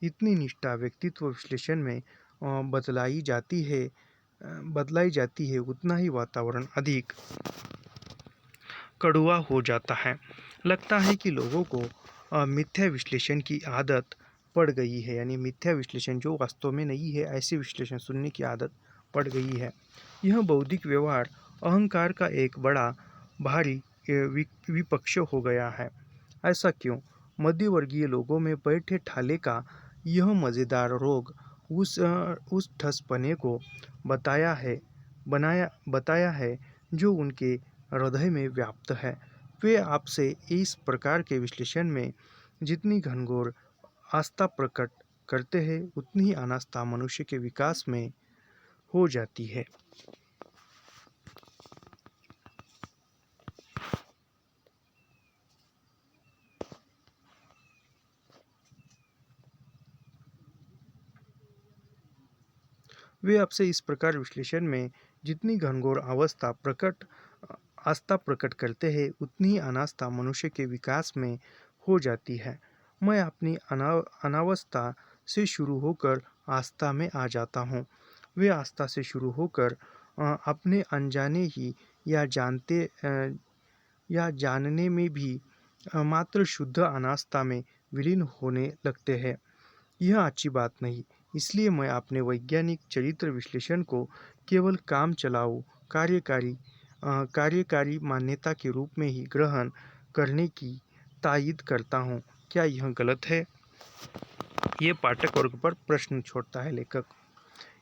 इतनी निष्ठा व्यक्तित्व विश्लेषण में बदलाई जाती है, उतना ही वातावरण अधिक कड़वा हो जाता है। लगता है कि लोगों को मिथ्या विश्लेषण की आदत पड़ गई है, यानी मिथ्या विश्लेषण जो वास्तव में नहीं है ऐसे विश्लेषण सुनने की आदत पड़ गई है। यह बौद्धिक व्यवहार अहंकार का एक बड़ा भारी विपक्ष हो गया है। ऐसा क्यों? मध्यवर्गीय लोगों में बैठे ठाले का यह मज़ेदार रोग उस ठसपने को बताया है बताया है जो उनके हृदय में व्याप्त है। वे आपसे इस प्रकार के विश्लेषण में जितनी घनघोर आस्था प्रकट करते हैं उतनी ही अनास्था मनुष्य के विकास में हो जाती है। वे आपसे इस प्रकार विश्लेषण में जितनी घनघोर आस्था प्रकट करते हैं उतनी ही अनास्था मनुष्य के विकास में हो जाती है। मैं अपनी अनावस्था से शुरू होकर आस्था में आ जाता हूँ। वे आस्था से शुरू होकर अपने अनजाने ही या जानने में भी मात्र शुद्ध अनास्था में विलीन होने लगते हैं। यह अच्छी बात नहीं। इसलिए मैं अपने वैज्ञानिक चरित्र विश्लेषण को केवल काम चलाऊ कार्यकारी मान्यता के रूप में ही ग्रहण करने की तायद करता हूँ। क्या यह गलत है? ये पाठक वर्ग पर प्रश्न छोड़ता है लेखक।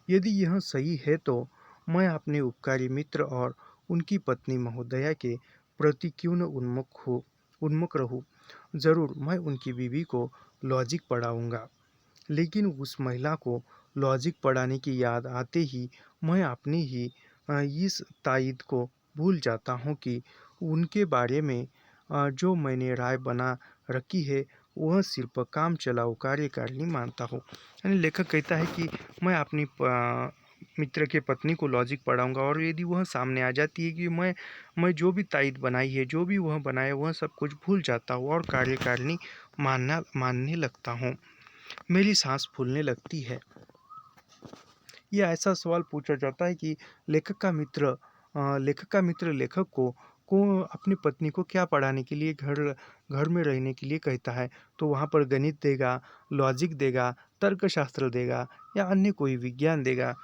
यदि यह सही है तो मैं अपने उपकारी मित्र और उनकी पत्नी महोदया के प्रति क्यों न उन्मुख रहूं। जरूर मैं उनकी बीवी को लॉजिक पढ़ाऊंगा, लेकिन उस महिला को लॉजिक पढ़ाने की याद आते ही मैं अपनी ही इस तायद को भूल जाता हूँ कि उनके बारे में जो मैंने राय बना रखी है वह सिर्फ काम चलाऊ कार्यकारिणी मानता हूँ। यानी लेखक कहता है कि मैं अपनी मित्र के पत्नी को लॉजिक पढ़ाऊंगा और यदि वह सामने आ जाती है कि मैं जो भी तायद बनाई है, जो भी वह बनाए, वह सब कुछ भूल जाता हूँ और कार्यकारिणी मानने लगता हूँ। मेरी सांस फूलने लगती है। यह ऐसा सवाल पूछा जाता है कि लेखक का मित्र लेखक को अपनी पत्नी को क्या पढ़ाने के लिए घर में रहने के लिए कहता है। तो वहाँ पर गणित देगा, लॉजिक देगा, तर्कशास्त्र देगा या अन्य कोई विज्ञान देगा।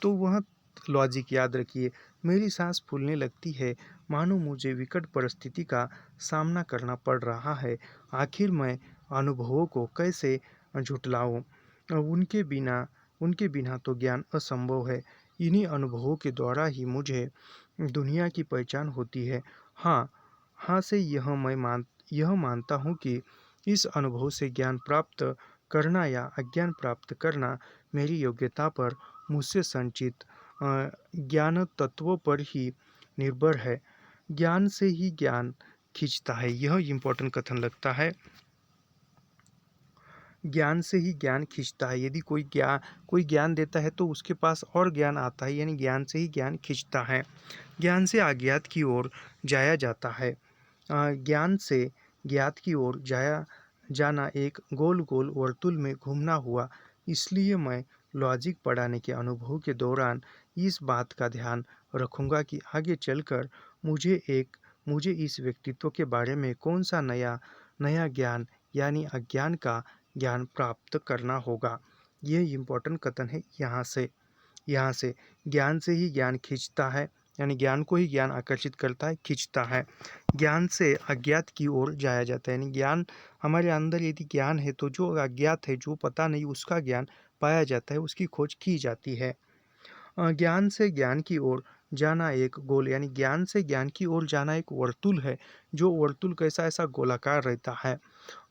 तो वह लॉजिक याद रखिए। मेरी सांस फूलने लगती है, मानो मुझे विकट परिस्थिति का सामना करना पड़ रहा है। आखिर मैं अनुभवों को कैसे झुठलाऊं? उनके बिना तो ज्ञान असंभव है। इन्हीं अनुभवों के द्वारा ही मुझे दुनिया की पहचान होती है। हाँ, हाँ से यह मानता हूँ कि इस अनुभव से ज्ञान प्राप्त करना या अज्ञान प्राप्त करना मेरी योग्यता पर, मुझसे संचित ज्ञान तत्वों पर ही निर्भर है। ज्ञान से ही ज्ञान खींचता है। यह इम्पोर्टेंट कथन लगता है। ज्ञान से ही ज्ञान खींचता है। यदि कोई ज्ञान देता है तो उसके पास और ज्ञान आता है, यानी ज्ञान से ही ज्ञान खींचता है। ज्ञान से अज्ञात की ओर जाया जाता है। ज्ञान से ज्ञात की ओर जाना एक गोल गोल वर्तुल में घूमना हुआ। इसलिए मैं लॉजिक पढ़ाने के अनुभव के दौरान इस बात का ध्यान रखूंगा कि आगे चलकर मुझे इस व्यक्तित्व के बारे में कौन सा नया ज्ञान यानी अज्ञान का ज्ञान प्राप्त करना होगा। यह इम्पोर्टेंट कथन है। यहाँ से ज्ञान से ही ज्ञान खींचता है, यानी ज्ञान को ही ज्ञान आकर्षित करता है, खींचता है। ज्ञान से अज्ञात की ओर जाया जाता है, यानी ज्ञान हमारे अंदर यदि ज्ञान है तो जो अज्ञात है, जो पता नहीं, उसका ज्ञान पाया जाता है, उसकी खोज की जाती है। ज्ञान से ज्ञान की ओर जाना एक गोल, यानी ज्ञान से ज्ञान की ओर जाना एक वर्तुल है। जो वर्तुल कैसा, ऐसा गोलाकार रहता है,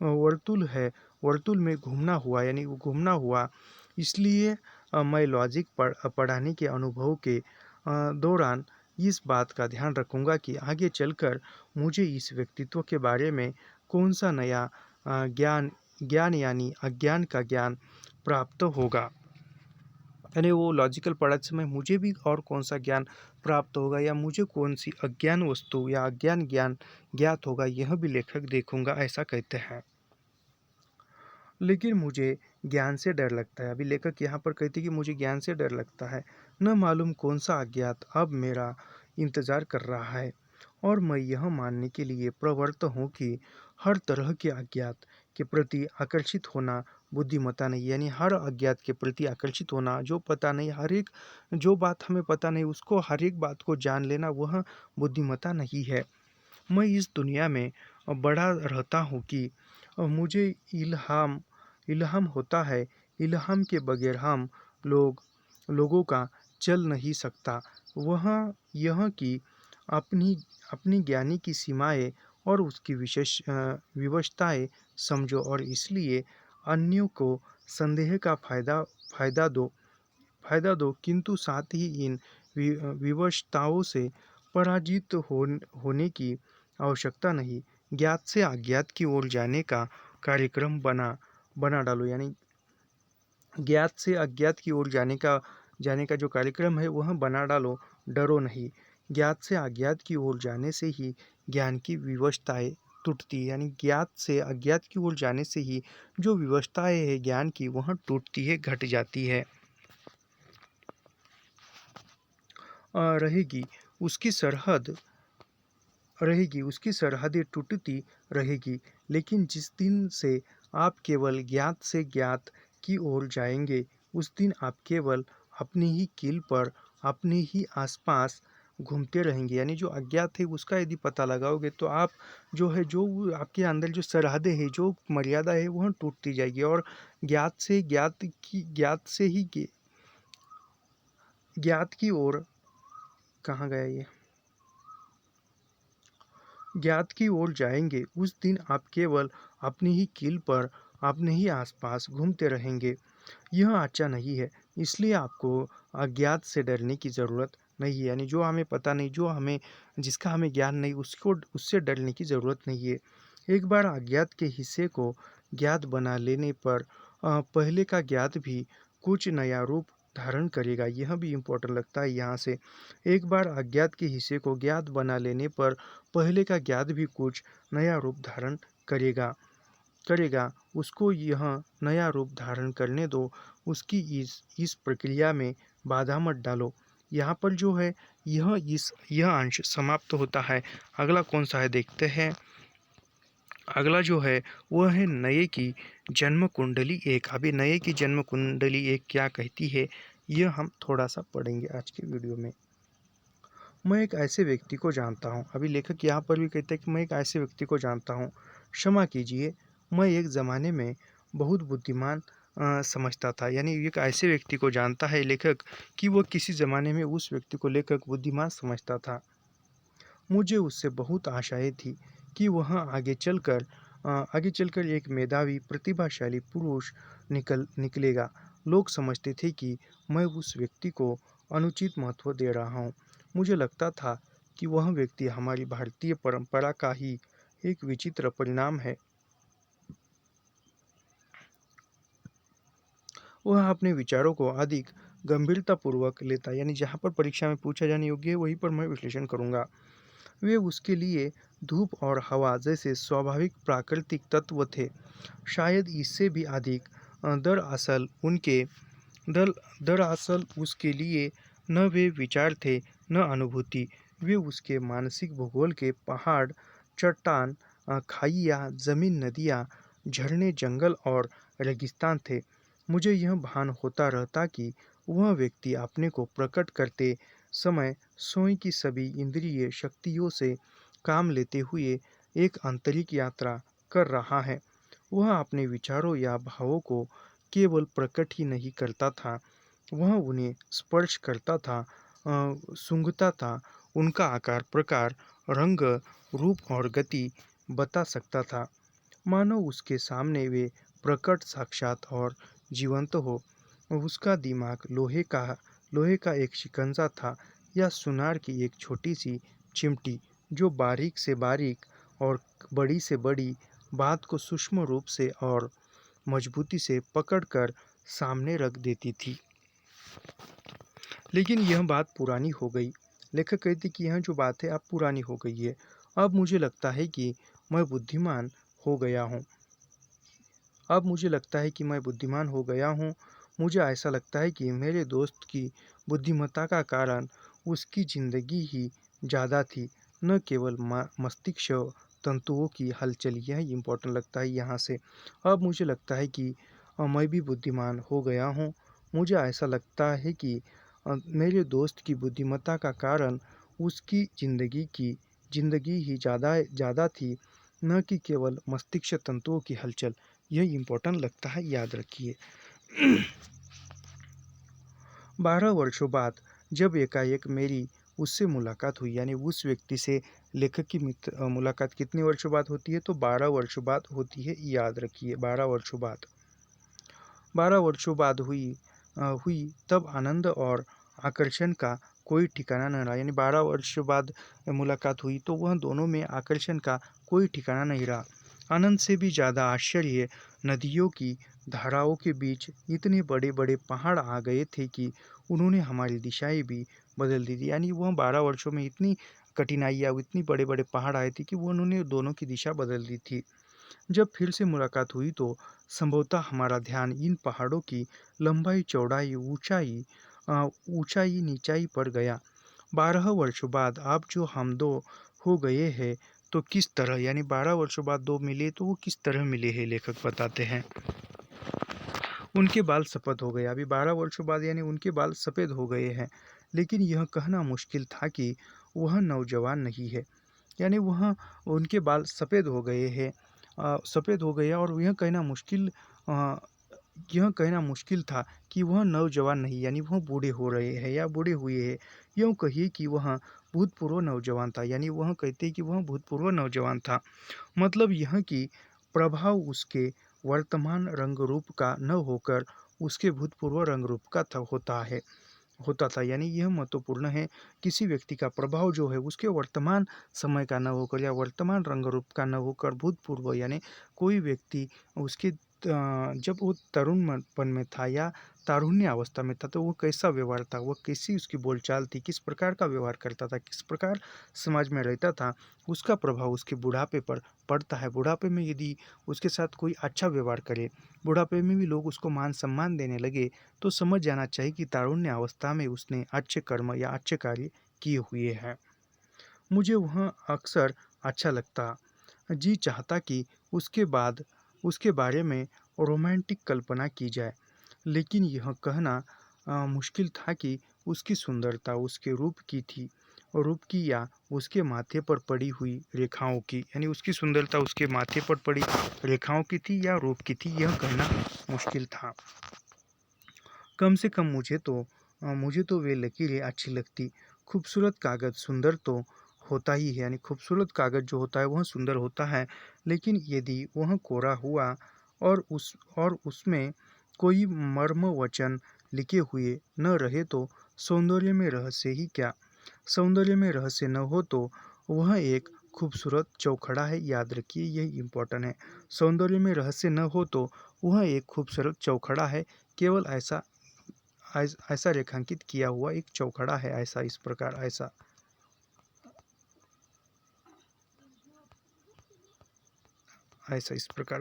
वर्तुल है। वर्तुल में घूमना हुआ, यानी वो घूमना हुआ। इसलिए मैं लॉजिक पढ़ाने के अनुभव के दौरान इस बात का ध्यान रखूंगा कि आगे चलकर मुझे इस व्यक्तित्व के बारे में कौन सा नया ज्ञान यानी अज्ञान का ज्ञान प्राप्त होगा। यानी वो लॉजिकल पढ़ते समय मुझे भी और कौन सा ज्ञान प्राप्त होगा या मुझे कौन सी अज्ञान वस्तु या अज्ञान ज्ञान ज्ञात होगा, यह भी लेखक देखूंगा, ऐसा कहते हैं। लेकिन मुझे ज्ञान से डर लगता है। अभी लेखक यहाँ पर कहते हैं कि मुझे ज्ञान से डर लगता है। न मालूम कौन सा अज्ञात अब मेरा इंतजार कर रहा है, और मैं यह मानने के लिए प्रवृत्त हूँ कि हर तरह के अज्ञात के प्रति आकर्षित होना बुद्धिमत्ता नहीं। यानी हर अज्ञात के प्रति आकर्षित होना, जो पता नहीं, हर एक जो बात हमें पता नहीं उसको हर एक बात को जान लेना, वह बुद्धिमत्ता नहीं है। मैं इस दुनिया में बड़ा रहता हूँ कि मुझे इल्हाम इल्हाम होता है। इल्हाम के बगैर हम लोगों का चल नहीं सकता। वह यह कि अपनी अपनी ज्ञानी की सीमाएं और उसकी विवशताएं समझो, और इसलिए अन्यों को संदेह का फायदा दो किंतु साथ ही इन विवशताओं से पराजित होने की आवश्यकता नहीं। ज्ञात से अज्ञात की ओर जाने का कार्यक्रम बना बना डालो। यानी ज्ञात से अज्ञात की ओर जाने का जो कार्यक्रम है वह बना डालो, डरो नहीं। ज्ञात से अज्ञात की ओर जाने से ही ज्ञान की विवशताएं टूटती है। यानी ज्ञात से अज्ञात की ओर जाने से ही जो विवशताएं है ज्ञान की, वह टूटती है, घट जाती है। रहेगी उसकी सरहद रहेगी उसकी सरहदें टूटती रहेगी। लेकिन जिस दिन से आप केवल ज्ञात से ज्ञात की ओर जाएंगे, उस दिन आप केवल अपनी ही कील पर, अपने ही आसपास घूमते रहेंगे। यानी जो अज्ञात है उसका यदि पता लगाओगे तो आप जो आपके अंदर जो सरहदें है, जो मर्यादा है, वह टूटती जाएगी, और ज्ञात की ओर, कहाँ गया ये, ज्ञात की ओर जाएंगे। उस दिन आप केवल अपनी ही कील पर, अपने ही आसपास घूमते रहेंगे। यह अच्छा नहीं है। इसलिए आपको अज्ञात से डरने की ज़रूरत नहीं है। यानी जो हमें पता नहीं, जिसका हमें ज्ञान नहीं, उससे डरने की ज़रूरत नहीं है। एक बार अज्ञात के हिस्से को ज्ञात बना लेने पर पहले का ज्ञात भी कुछ नया रूप धारण करेगा। यह भी इम्पोर्टेंट लगता है यहाँ से। एक बार अज्ञात के हिस्से को ज्ञात बना लेने पर पहले का ज्ञात भी कुछ नया रूप धारण करेगा करेगा उसको यह नया रूप धारण करने दो। उसकी इस प्रक्रिया में बाधा मत डालो। यहाँ पर जो है यह अंश समाप्त होता है। अगला कौन सा है देखते हैं। अगला जो है वह है नए की जन्म कुंडली एक। अभी नए की जन्म कुंडली एक क्या कहती है, यह हम थोड़ा सा पढ़ेंगे आज के वीडियो में। मैं एक ऐसे व्यक्ति को जानता हूँ। अभी लेखक यहाँ पर भी कहते हैं कि मैं एक ऐसे व्यक्ति को जानता हूँ। क्षमा कीजिए, मैं एक ज़माने में बहुत बुद्धिमान समझता था। यानी एक ऐसे व्यक्ति को जानता है लेखक कि वो किसी ज़माने में उस व्यक्ति को लेखक बुद्धिमान समझता था। मुझे उससे बहुत आशाएं थी कि वह आगे चलकर एक मेधावी प्रतिभाशाली पुरुष निकलेगा। लोग समझते थे कि मैं उस व्यक्ति को अनुचित महत्व दे रहा हूँ। मुझे लगता था कि वह व्यक्ति हमारी भारतीय परंपरा का ही एक विचित्र परिणाम है। वह अपने विचारों को अधिक गंभीरतापूर्वक लेता। यानी जहाँ पर परीक्षा में पूछा जाने योग्य है वहीं पर मैं विश्लेषण करूँगा। वे उसके लिए धूप और हवा जैसे स्वाभाविक प्राकृतिक तत्व थे। शायद इससे भी अधिक। दरअसल उनके दर दरअसल उसके लिए न वे विचार थे, न अनुभूति। वे उसके मानसिक भूगोल के पहाड़, चट्टान, खाइयाँ, जमीन, नदियाँ, झरने, जंगल और रेगिस्तान थे। मुझे यह भान होता रहता कि वह व्यक्ति अपने को प्रकट करते समय स्वयं की सभी इंद्रिय शक्तियों से काम लेते हुए एक आंतरिक यात्रा कर रहा है। वह अपने विचारों या भावों को केवल प्रकट ही नहीं करता था, वह उन्हें स्पर्श करता था, सूंघता था। उनका आकार, प्रकार, रंग, रूप और गति बता सकता था, मानो उसके सामने वे प्रकट, साक्षात और जीवंत हो। उसका दिमाग लोहे का एक शिकंजा था, या सुनार की एक छोटी सी चिमटी, जो बारीक से बारीक और बड़ी से बड़ी बात को सूक्ष्म रूप से और मजबूती से पकड़कर सामने रख देती थी। लेकिन यह बात पुरानी हो गई। लेखक कहते कि यह जो बात है अब पुरानी हो गई है। अब मुझे लगता है कि मैं बुद्धिमान हो गया हूँ। मुझे ऐसा लगता है कि मेरे दोस्त की बुद्धिमत्ता का कारण उसकी जिंदगी ही ज़्यादा थी, न केवल मस्तिष्क तंतुओं की हलचल। यह इम्पोर्टेंट लगता है यहाँ से। अब मुझे लगता है कि मैं भी बुद्धिमान हो गया हूँ। मुझे ऐसा लगता है कि मेरे दोस्त की बुद्धिमत्ता का कारण उसकी ज़िंदगी ही ज़्यादा थी, न कि केवल मस्तिष्क तंतुओं की हलचल। यह इम्पोर्टेंट लगता है, याद रखिए। 12 वर्षों बाद जब एकाएक मेरी उससे मुलाकात हुई, यानी उस व्यक्ति से लेखक की मुलाकात कितने वर्षों बाद होती है? तो 12 वर्षों बाद होती है, याद रखिए। 12 वर्षों बाद हुई तब आनंद और आकर्षण का कोई ठिकाना न रहा। यानी 12 वर्षों बाद मुलाकात हुई तो वह दोनों में आकर्षण का कोई ठिकाना नहीं रहा। आनंद से भी ज़्यादा आश्चर्य नदियों की धाराओं के बीच इतने बड़े-बड़े पहाड़ आ गए थे कि उन्होंने हमारी दिशाएं भी बदल दी थी। यानी वह 12 वर्षों में इतनी कठिनाइयाँ, इतनी बड़े-बड़े पहाड़ आए थे कि वो उन्होंने दोनों की दिशा बदल दी थी। जब फिर से मुलाकात हुई तो संभवतः हमारा ध्यान इन पहाड़ों की लंबाई, चौड़ाई, ऊंचाई, नीचाई पर गया। 12 वर्षों बाद अब जो हम दो हो गए हैं तो किस तरह, यानी 12 वर्षों बाद दो मिले तो वो किस तरह मिले हैं, लेखक बताते हैं। उनके बाल सफ़ेद हो गए। अभी 12 वर्षों बाद यानी उनके बाल सफ़ेद हो गए हैं, लेकिन यह कहना मुश्किल था कि वह नौजवान नहीं है। यानी वह उनके बाल सफ़ेद हो गए हैं, सफ़ेद हो गया, और अ, यह कहना मुश्किल था कि वह नौजवान नहीं, यानी वह बूढ़े हो रहे हैं या बूढ़े हुए हैं। यूँ कहिए कि वह भूतपूर्व नौजवान था, यानी वह कहते हैं कि वह भूतपूर्व नौजवान था। मतलब यह कि प्रभाव उसके वर्तमान रंग रूप का न होकर उसके भूतपूर्व रंग रूप का होता था। यानी यह महत्वपूर्ण है। किसी व्यक्ति का प्रभाव जो है उसके वर्तमान समय का न होकर या वर्तमान रंग रूप का न होकर भूतपूर्व, यानी कोई व्यक्ति उसके जब वो तरुणपन में था या तारुण्य अवस्था में था तो वो कैसा व्यवहार था, वो कैसी उसकी बोलचाल थी, किस प्रकार का व्यवहार करता था, किस प्रकार समाज में रहता था, उसका प्रभाव उसके बुढ़ापे पर पड़ता है। बुढ़ापे में यदि उसके साथ कोई अच्छा व्यवहार करे, बुढ़ापे में भी लोग उसको मान सम्मान देने लगे, तो समझ जाना चाहिए कि तारुण्य अवस्था में उसने अच्छे कर्म या अच्छे कार्य किए हुए हैं। मुझे वह अक्सर अच्छा लगता, जी चाहता कि उसके बारे में रोमांटिक कल्पना की जाए, लेकिन यह कहना मुश्किल था कि उसकी सुंदरता उसके रूप की या उसके माथे पर पड़ी हुई रेखाओं की, यानी उसकी सुंदरता उसके माथे पर पड़ी रेखाओं की थी या रूप की थी, यह कहना मुश्किल था। कम से कम मुझे तो वे लकीरें अच्छी लगती। खूबसूरत कागज़ सुंदर तो होता ही है, यानी खूबसूरत कागज़ जो होता है वह सुंदर होता है, लेकिन यदि वह कोरा हुआ और उसमें कोई मर्म वचन लिखे हुए न रहे तो सौंदर्य में रहस्य ही क्या। सौंदर्य में रहस्य न हो तो वह एक खूबसूरत चौखड़ा है, याद रखिए, यही इम्पोर्टेंट है। सौंदर्य में रहस्य न हो तो वह एक खूबसूरत चौखड़ा है, केवल ऐसा रेखांकित किया हुआ एक चौखड़ा है, ऐसा इस प्रकार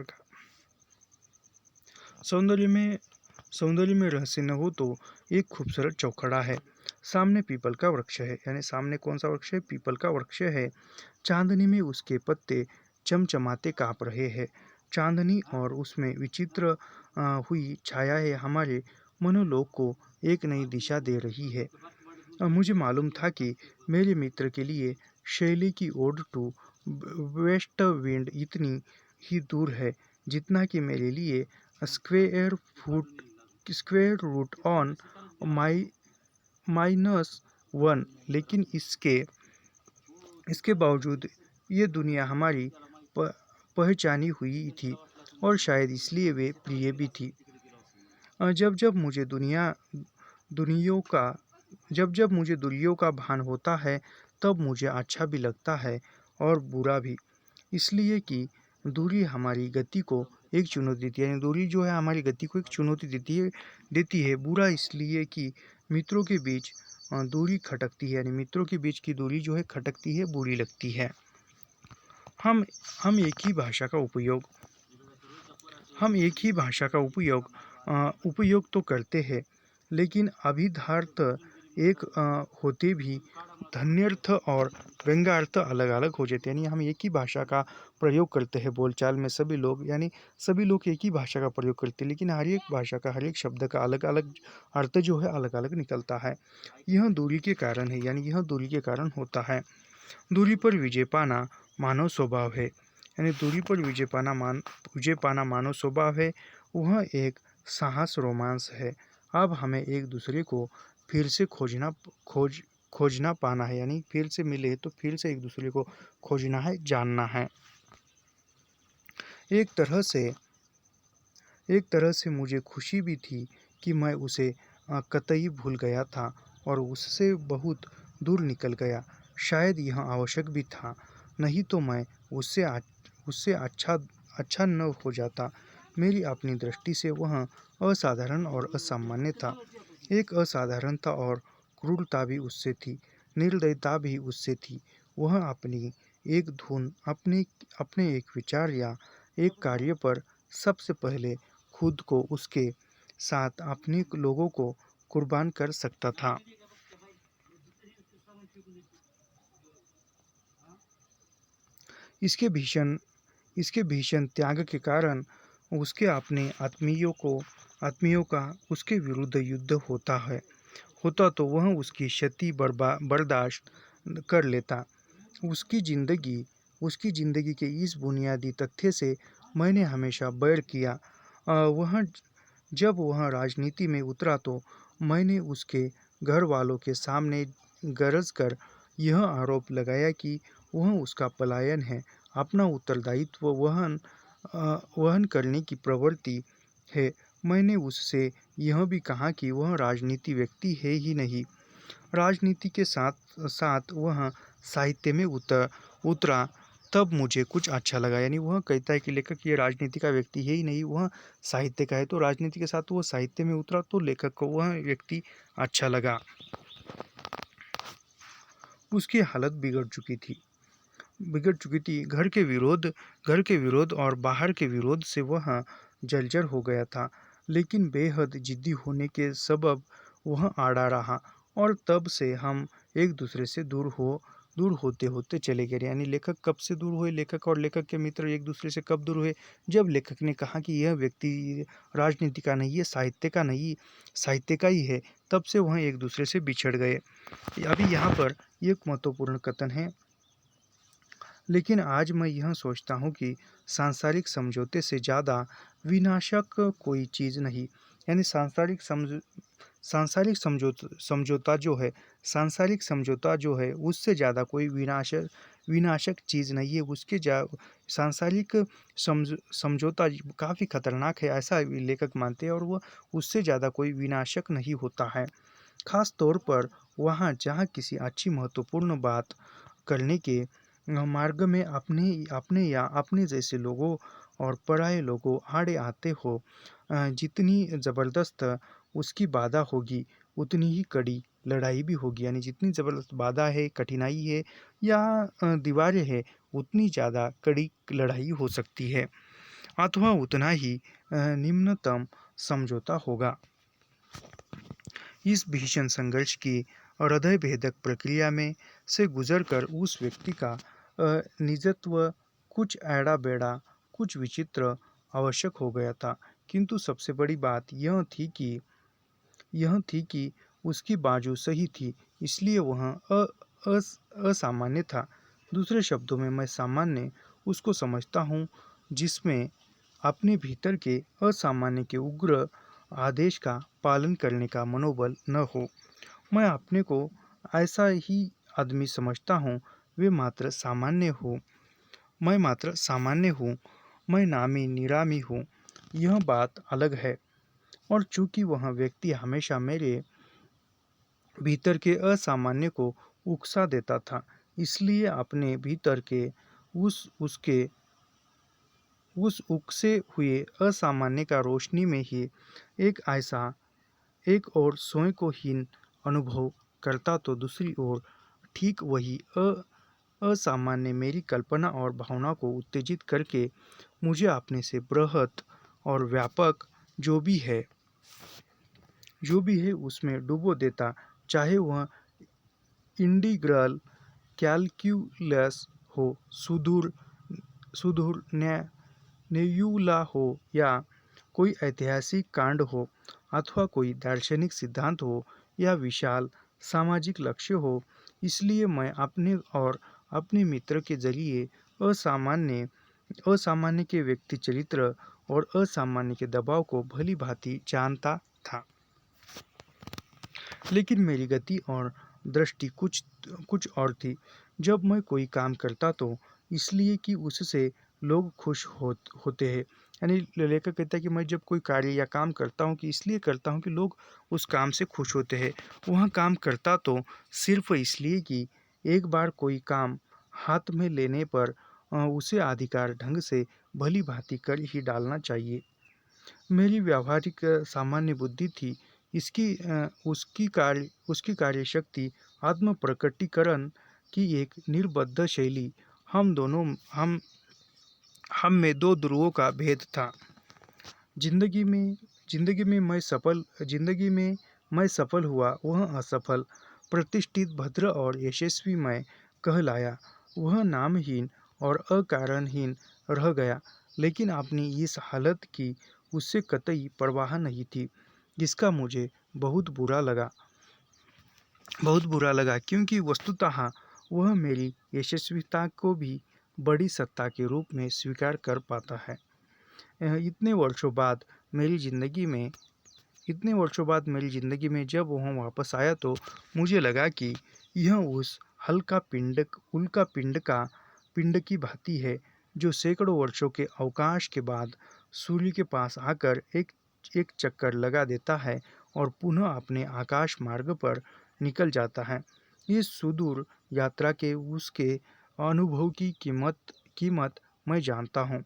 का। सौंदर्य में रहस्य न हो तो एक खूबसूरत चौखड़ा है। सामने पीपल का वृक्ष है, यानी सामने कौन सा वृक्ष है? पीपल का वृक्ष है। चांदनी में उसके पत्ते चमचमाते काँप रहे हैं। चांदनी और उसमें विचित्र हुई छायाएं हमारे मनोलोक को एक नई दिशा दे रही है। मुझे मालूम था कि मेरे मित्र के लिए शैली की ओड टू वेस्ट विंड इतनी ही दूर है जितना कि मेरे लिए square foot square root on my -1। लेकिन इसके बावजूद ये दुनिया हमारी पहचानी हुई थी, और शायद इसलिए वे प्रिय भी थी। जब जब मुझे दुनियों का जब मुझे दूरियों का भान होता है तब मुझे अच्छा भी लगता है और बुरा भी, इसलिए कि दूरी हमारी गति को एक चुनौती देती है। यानी दूरी जो है हमारी गति को एक चुनौती देती है। बुरा इसलिए कि मित्रों के बीच दूरी खटकती है, यानी मित्रों के बीच की दूरी जो है खटकती है, बुरी लगती है। हम हम एक ही भाषा का उपयोग हम एक ही भाषा का उपयोग तो करते हैं, लेकिन अभिधार्थ एक होते भी धन्यर्थ और व्यंग्यार्थ अलग अलग हो जाते हैं। यानी हम एक ही भाषा का प्रयोग करते हैं बोलचाल में सभी लोग, यानी सभी लोग एक ही भाषा का प्रयोग करते हैं, लेकिन हर एक भाषा का हर एक शब्द का अलग अलग अर्थ जो है अलग अलग निकलता है। यह दूरी के कारण है, यानी यह दूरी के कारण होता है। दूरी पर विजय पाना मानव स्वभाव है, यानी दूरी पर विजय पाना मानव स्वभाव है। वह एक साहस रोमांस है। अब हमें एक दूसरे को फिर से खोजना पाना है, यानी फिर से मिले तो फिर से एक दूसरे को खोजना है, जानना है। एक तरह से मुझे खुशी भी थी कि मैं उसे कतई भूल गया था और उससे बहुत दूर निकल गया। शायद यह आवश्यक भी था, नहीं तो मैं उससे अच्छा न हो जाता। मेरी अपनी दृष्टि से वह असाधारण और असामान्य था। एक असाधारणता और क्रूरता भी उससे थी, निर्दयता भी उससे थी। वह अपनी एक धुन, अपने एक विचार या एक कार्य पर सबसे पहले खुद को, उसके साथ अपने लोगों को कुर्बान कर सकता था। इसके भीषण इसके भीषण त्याग के कारण उसके अपने आत्मीयों का उसके विरुद्ध युद्ध होता तो वह उसकी क्षति बर्दाश्त कर लेता। उसकी जिंदगी के इस बुनियादी तथ्य से मैंने हमेशा बैर किया। वह जब वह राजनीति में उतरा तो मैंने उसके घर वालों के सामने गरज कर यह आरोप लगाया कि वह उसका पलायन है, अपना उत्तरदायित्व वहन करने की प्रवृत्ति है। मैंने उससे यह भी कहा कि वह राजनीति व्यक्ति है ही नहीं। राजनीति के साथ साथ वह साहित्य में उतरा तब मुझे कुछ अच्छा लगा। यानी वह कहता है कि लेखक ये राजनीति का व्यक्ति है ही नहीं, वह साहित्य का है। तो राजनीति के साथ वो साहित्य में उतरा तो लेखक को वह व्यक्ति अच्छा लगा। उसकी हालत बिगड़ चुकी थी। घर के विरोध और बाहर के विरोध से वह जर्जर हो गया था, लेकिन बेहद जिद्दी होने के सबब वह आड़ा रहा और तब से हम एक दूसरे से दूर होते होते चले गए। यानी लेखक कब से दूर हुए, लेखक और लेखक के मित्र एक दूसरे से कब दूर हुए? जब लेखक ने कहा कि यह व्यक्ति राजनीति का नहीं है, साहित्य का ही है, तब से वह एक दूसरे से बिछड़ गए। अभी यहाँ पर एक महत्वपूर्ण कथन है, लेकिन आज मैं यह सोचता हूँ कि सांसारिक समझौते से ज़्यादा विनाशक कोई चीज़ नहीं। यानी सांसारिक समझौता जो है उससे ज़्यादा कोई विनाशक चीज़ नहीं है। सांसारिक समझौता काफ़ी खतरनाक है, ऐसा लेखक मानते हैं, और वह उससे ज़्यादा कोई विनाशक नहीं होता है। खास तौर पर वहाँ जहाँ किसी अच्छी महत्वपूर्ण बात करने के मार्ग में अपने या अपने जैसे लोगों और पराये लोगों आड़े आते हो। जितनी ज़बरदस्त उसकी बाधा होगी उतनी ही कड़ी लड़ाई भी होगी। यानी जितनी ज़बरदस्त बाधा है, कठिनाई है या दीवारें हैं, उतनी ज़्यादा कड़ी लड़ाई हो सकती है, अथवा उतना ही निम्नतम समझौता होगा। इस भीषण संघर्ष की हृदय भेदक प्रक्रिया में से गुजरकर उस व्यक्ति का निजत्व कुछ ऐड़ा बेड़ा, कुछ विचित्र आवश्यक हो गया था। किंतु सबसे बड़ी बात यह थी कि उसकी बाजू सही थी, इसलिए वह असामान्य था। दूसरे शब्दों में, मैं सामान्य उसको समझता हूँ जिसमें अपने भीतर के असामान्य के उग्र आदेश का पालन करने का मनोबल न हो। मैं अपने को ऐसा ही आदमी समझता हूँ। मैं मात्र सामान्य हूँ, मैं नामी निरामी हूँ, यह बात अलग है। और चूंकि वह व्यक्ति हमेशा मेरे भीतर के असामान्य को उकसा देता था, इसलिए अपने भीतर के उस उकसे हुए असामान्य का रोशनी में ही एक और स्वयं को हीन अनुभव करता तो दूसरी ओर ठीक वही असामान्य मेरी कल्पना और भावना को उत्तेजित करके मुझे अपने से बृहत और व्यापक जो भी है उसमें डुबो देता, चाहे वह इंटीग्रल कैलकुलस हो, सुदूर नेयुला हो, या कोई ऐतिहासिक कांड हो, अथवा कोई दार्शनिक सिद्धांत हो, या विशाल सामाजिक लक्ष्य हो, इसलिए मैं अपने और अपने मित्र के जरिए असामान्य असामान्य के व्यक्ति चरित्र और असामान्य के दबाव को भली भांति जानता था। लेकिन मेरी गति और दृष्टि कुछ कुछ और थी। जब मैं कोई काम करता तो इसलिए कि उससे लोग खुश होते हैं। यानी लेखक कहता है कि मैं जब कोई कार्य या काम करता हूँ कि इसलिए करता हूँ कि लोग उस काम से खुश होते हैं। वह काम करता तो सिर्फ इसलिए कि एक बार कोई काम हाथ में लेने पर उसे अधिकार ढंग से भली भांति कर ही डालना चाहिए। मेरी व्यावहारिक सामान्य बुद्धि थी। उसकी कार्यशक्ति आत्म प्रकटीकरण की एक निर्बद्ध शैली। हम दोनों हम में दो ध्रुवों का भेद था। जिंदगी में जिंदगी में मैं सफल हुआ, वह असफल। प्रतिष्ठित, भद्र और यशस्वी मैं कहलाया, वह नामहीन और अकारणहीन रह गया। लेकिन अपनी इस हालत की उससे कतई परवाह नहीं थी, जिसका मुझे बहुत बुरा लगा, क्योंकि वस्तुतः वह मेरी यशस्विता को भी बड़ी सत्ता के रूप में स्वीकार कर पाता है। इतने वर्षों बाद मेरी ज़िंदगी में जब वह वापस आया तो मुझे लगा कि यह उस उल्का पिंड की भांति है, जो सैकड़ों वर्षों के अवकाश के बाद सूर्य के पास आकर एक चक्कर लगा देता है और पुनः अपने आकाश मार्ग पर निकल जाता है। इस सुदूर यात्रा के उसके अनुभव की कीमत मैं जानता हूँ।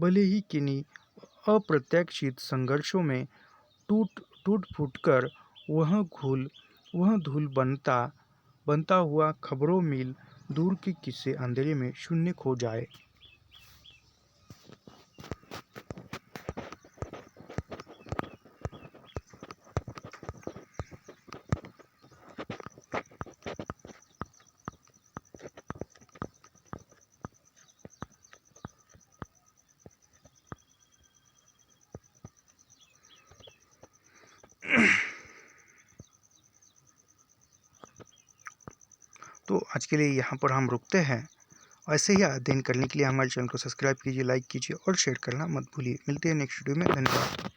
भले ही किन्हीं अप्रत्याशित संघर्षों में टूट फूट कर वह धूल बनता हुआ खबरों मील दूर के किसी अंधेरे में शून्य खो जाए। तो आज के लिए यहाँ पर हम रुकते हैं। ऐसे ही अध्ययन करने के लिए हमारे चैनल को सब्सक्राइब कीजिए, लाइक कीजिए और शेयर करना मत भूलिए। मिलते हैं नेक्स्ट वीडियो में। धन्यवाद।